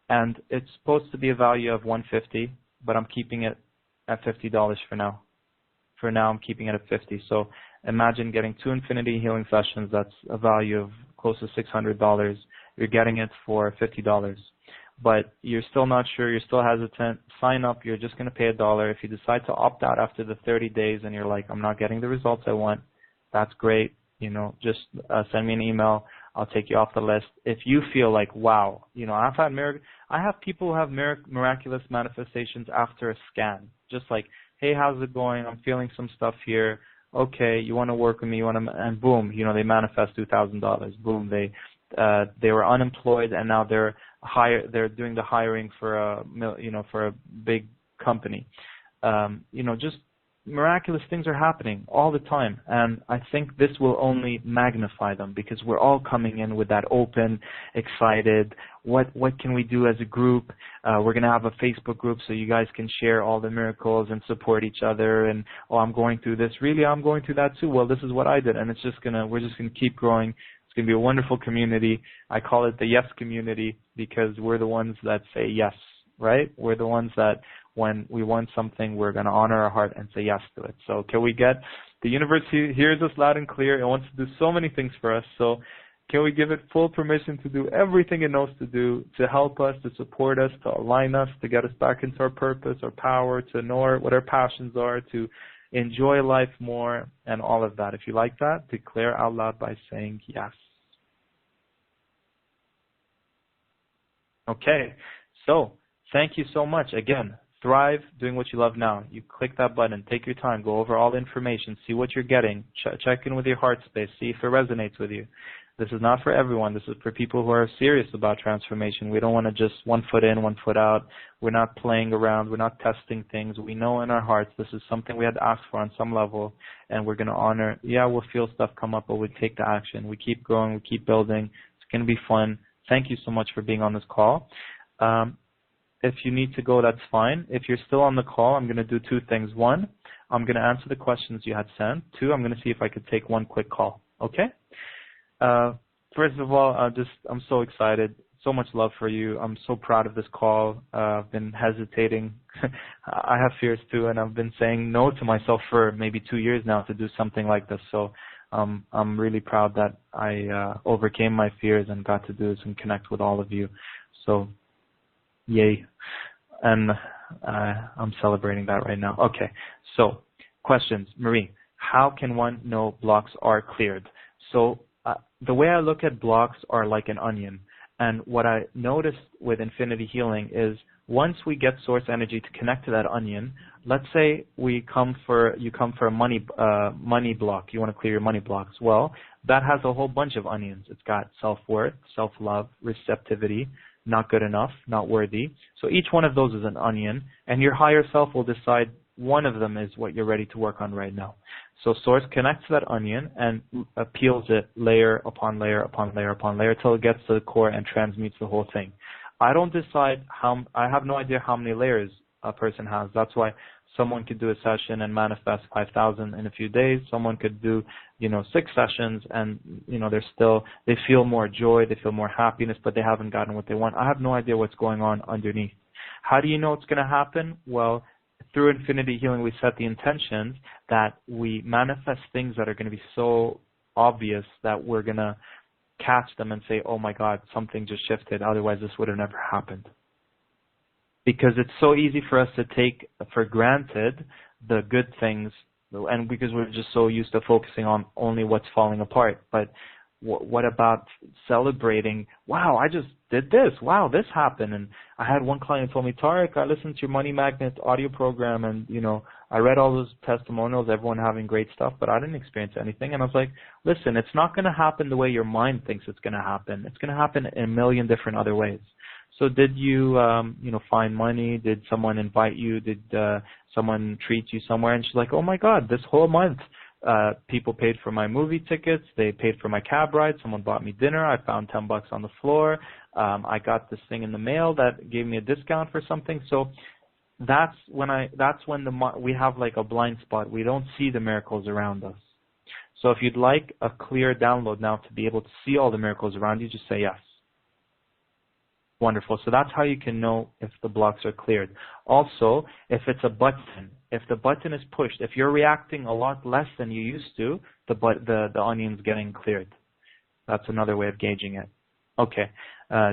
And it's supposed to be a value of $150, but I'm keeping it at $50 for now. For now, I'm keeping it at $50. So imagine getting 2 infinity healing sessions. That's a value of close to $600. You're getting it for $50. But you're still not sure, you're still hesitant, sign up, you're just going to pay $1. If you decide to opt out after the 30 days and you're like, I'm not getting the results I want, that's great. Just send me an email. I'll take you off the list. If you feel like, wow, I have people who have miraculous manifestations after a scan. Just like, hey, how's it going? I'm feeling some stuff here. Okay, you want to work with me? And boom, they manifest $2,000. Boom, they were unemployed and now they're doing the hiring for a big company. Just miraculous things are happening all the time, and I think this will only magnify them because we're all coming in with that open, excited, what can we do as a group? We're going to have a Facebook group so you guys can share all the miracles and support each other, and oh, I'm going through this, really, I'm going through that too, well, this is what I did, and we're just going to keep growing. It's going to be a wonderful community. I call it the yes community because we're the ones that say yes, right? We're the ones that when we want something, we're going to honor our heart and say yes to it. So can we get, the universe hears us loud and clear. It wants to do so many things for us. So can we give it full permission to do everything it knows to do, to help us, to support us, to align us, to get us back into our purpose, our power, to know what our passions are, to enjoy life more, and all of that. If you like that, declare out loud by saying yes. Okay, so thank you so much. Again, Thrive, doing what you love now. You click that button, take your time, go over all the information, see what you're getting, check in with your heart space, see if it resonates with you. This is not for everyone. This is for people who are serious about transformation. We don't want to just 1 foot in, 1 foot out. We're not playing around. We're not testing things. We know in our hearts this is something we had to ask for on some level, and we're going to honor. Yeah, we'll feel stuff come up, but we take the action. We keep growing. We keep building. It's going to be fun. Thank you so much for being on this call. If you need to go, that's fine. If you're still on the call, I'm going to do 2 things. 1, I'm going to answer the questions you had sent. 2, I'm going to see if I could take 1 quick call. Okay? First of all, I'm so excited. So much love for you. I'm so proud of this call. I've been hesitating. I have fears too, and I've been saying no to myself for maybe 2 years now to do something like this. So I'm really proud that I overcame my fears and got to do this and connect with all of you. So yay. And I'm celebrating that right now. Okay, so questions. Marie, how can one know blocks are cleared? So the way I look at blocks are like an onion. And what I noticed with Infinity Healing is once we get source energy to connect to that onion, let's say you come for a money block. You want to clear your money blocks. Well, that has a whole bunch of onions. It's got self-worth, self-love, receptivity, not good enough, not worthy. So each one of those is an onion, and your higher self will decide one of them is what you're ready to work on right now. So source connects to that onion and peels it layer upon layer upon layer upon layer till it gets to the core and transmutes the whole thing. I don't decide I have no idea how many layers a person has. That's why someone could do a session and manifest 5,000 in a few days. Someone could do, 6 sessions and, they feel more joy, they feel more happiness, but they haven't gotten what they want. I have no idea what's going on underneath. How do you know it's going to happen? Well, through Infinity Healing, we set the intentions that we manifest things that are going to be so obvious that we're going to catch them and say, oh my God, something just shifted. Otherwise, this would have never happened. Because it's so easy for us to take for granted the good things, and because we're just so used to focusing on only what's falling apart. But what about celebrating, wow, I just did this, wow, this happened. And I had one client told me, Tariq, I listened to your Money Magnet audio program, and I read all those testimonials, everyone having great stuff, but I didn't experience anything. And I was like, listen, it's not going to happen the way your mind thinks it's going to happen. It's going to happen in a million different other ways. So did you, find money? Did someone invite you? Did someone treat you somewhere? And she's like, oh my God, this whole month, people paid for my movie tickets. They paid for my cab ride. Someone bought me dinner. I found $10 on the floor. I got this thing in the mail that gave me a discount for something. So that's when we have like a blind spot. We don't see the miracles around us. So if you'd like a clear download now to be able to see all the miracles around you, just say yes. Wonderful. So that's how you can know if the blocks are cleared. Also, if it's a button, if the button is pushed, if you're reacting a lot less than you used to, the onion's getting cleared. That's another way of gauging it. Okay.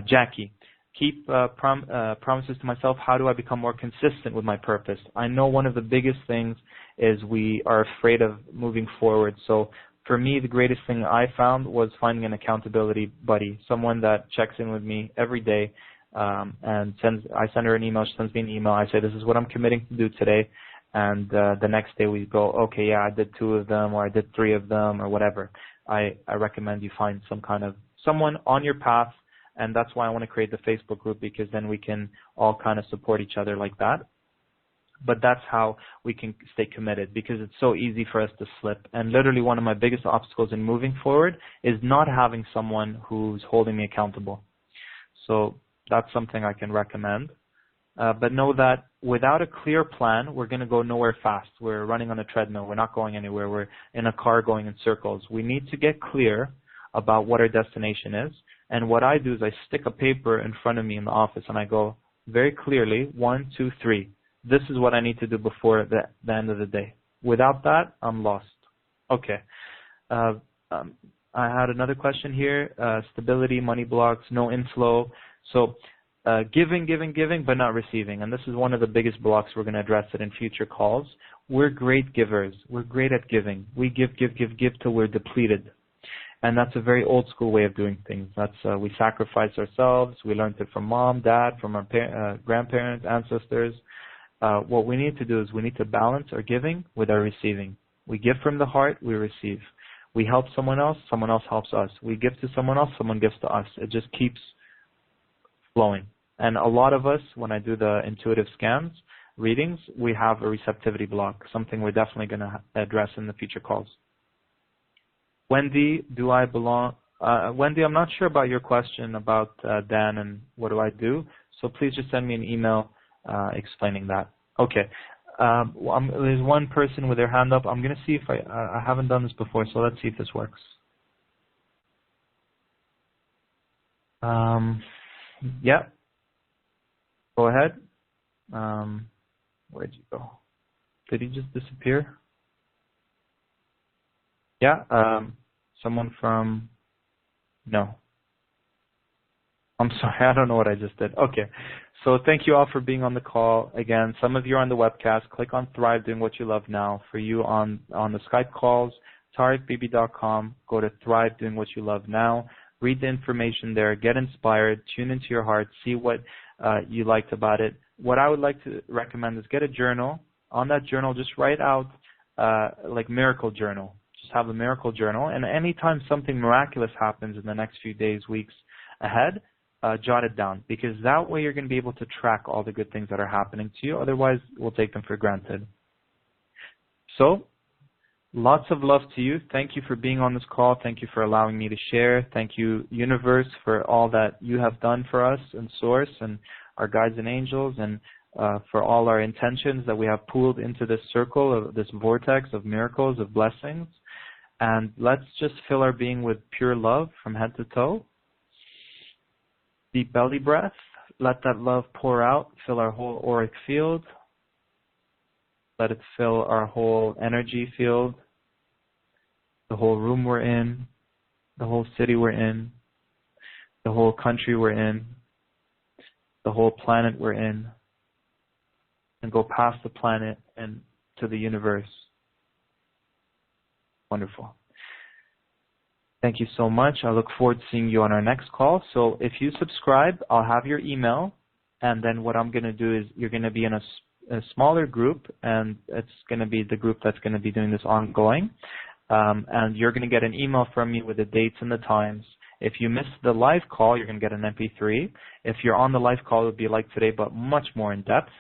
Jackie, keep promises to myself. How do I become more consistent with my purpose? I know one of the biggest things is we are afraid of moving forward. So for me, the greatest thing I found was finding an accountability buddy, someone that checks in with me every day, and I send her an email, she sends me an email, I say, this is what I'm committing to do today, and the next day we go, okay, yeah, I did 2 of them, or I did 3 of them, or whatever. I recommend you find someone on your path, and that's why I want to create the Facebook group, because then we can all kind of support each other like that. but that's how we can stay committed, because it's so easy for us to slip. And literally one of my biggest obstacles in moving forward is not having someone who's holding me accountable. So that's something I can recommend. But know that without a clear plan, we're going to go nowhere fast. We're running on a treadmill. We're not going anywhere. We're in a car going in circles. We need to get clear about what our destination is. And what I do is I stick a paper in front of me in the office and I go very clearly, 1, 2, 3. This is what I need to do before the end of the day. Without that, I'm lost. Okay. I had another question here. Stability, money blocks, no inflow. So giving, but not receiving. And this is one of the biggest blocks. We're going to address it in future calls. We're great givers. We're great at giving. We give till we're depleted. And that's a very old school way of doing things. That's we sacrifice ourselves. We learned it from mom, dad, from our grandparents, ancestors. What we need to do is we need to balance our giving with our receiving. We give from the heart, we receive. We help someone else helps us. We give to someone else gives to us. It just keeps flowing. And a lot of us, when I do the intuitive scans, readings, we have a receptivity block, something we're definitely going to address in the future calls. Wendy, do I belong? Wendy, I'm not sure about your question about Dan and what do I do. So please just send me an email explaining that. Okay. There's one person with their hand up. I'm going to see if I haven't done this before, so let's see if this works. Yeah. Go ahead. Where'd you go? Did he just disappear? Yeah. Someone from... No. I'm sorry, I don't know what I just did. Okay. So thank you all for being on the call. Again, some of you are on the webcast. Click on Thrive Doing What You Love Now. For you on the Skype calls, tariqbbb.com. Go to Thrive Doing What You Love Now. Read the information there. Get inspired. Tune into your heart. See what you liked about it. What I would like to recommend is get a journal. On that journal, just write out like miracle journal. Just have a miracle journal. And anytime something miraculous happens in the next few days, weeks ahead, jot it down, because that way you're going to be able to track all the good things that are happening to you. Otherwise, we'll take them for granted. So, lots of love to you. Thank you for being on this call. Thank you for allowing me to share. Thank you, Universe, for all that you have done for us and Source and our guides and angels, and for all our intentions that we have pooled into this circle, of this vortex of miracles, of blessings. And let's just fill our being with pure love from head to toe. Deep belly breath. Let that love pour out, fill our whole auric field. Let it fill our whole energy field, the whole room we're in, the whole city we're in, the whole country we're in, the whole planet we're in, and go past the planet and to the universe. Wonderful. Thank you so much. I look forward to seeing you on our next call. So if you subscribe, I'll have your email, and then what I'm going to do is you're going to be in a smaller group, and it's going to be the group that's going to be doing this ongoing. And you're going to get an email from me with the dates and the times. If you miss the live call, you're going to get an MP3. If you're on the live call, it would be like today, but much more in depth.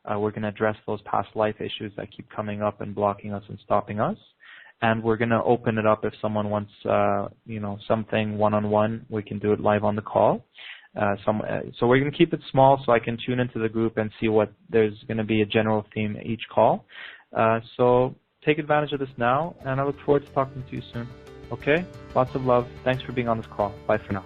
We're going to address those past life issues that keep coming up and blocking us and stopping us. And we're going to open it up if someone wants, something one-on-one. We can do it live on the call. So we're going to keep it small so I can tune into the group and see what there's going to be a general theme each call. So take advantage of this now, and I look forward to talking to you soon. Okay? Lots of love. Thanks for being on this call. Bye for now.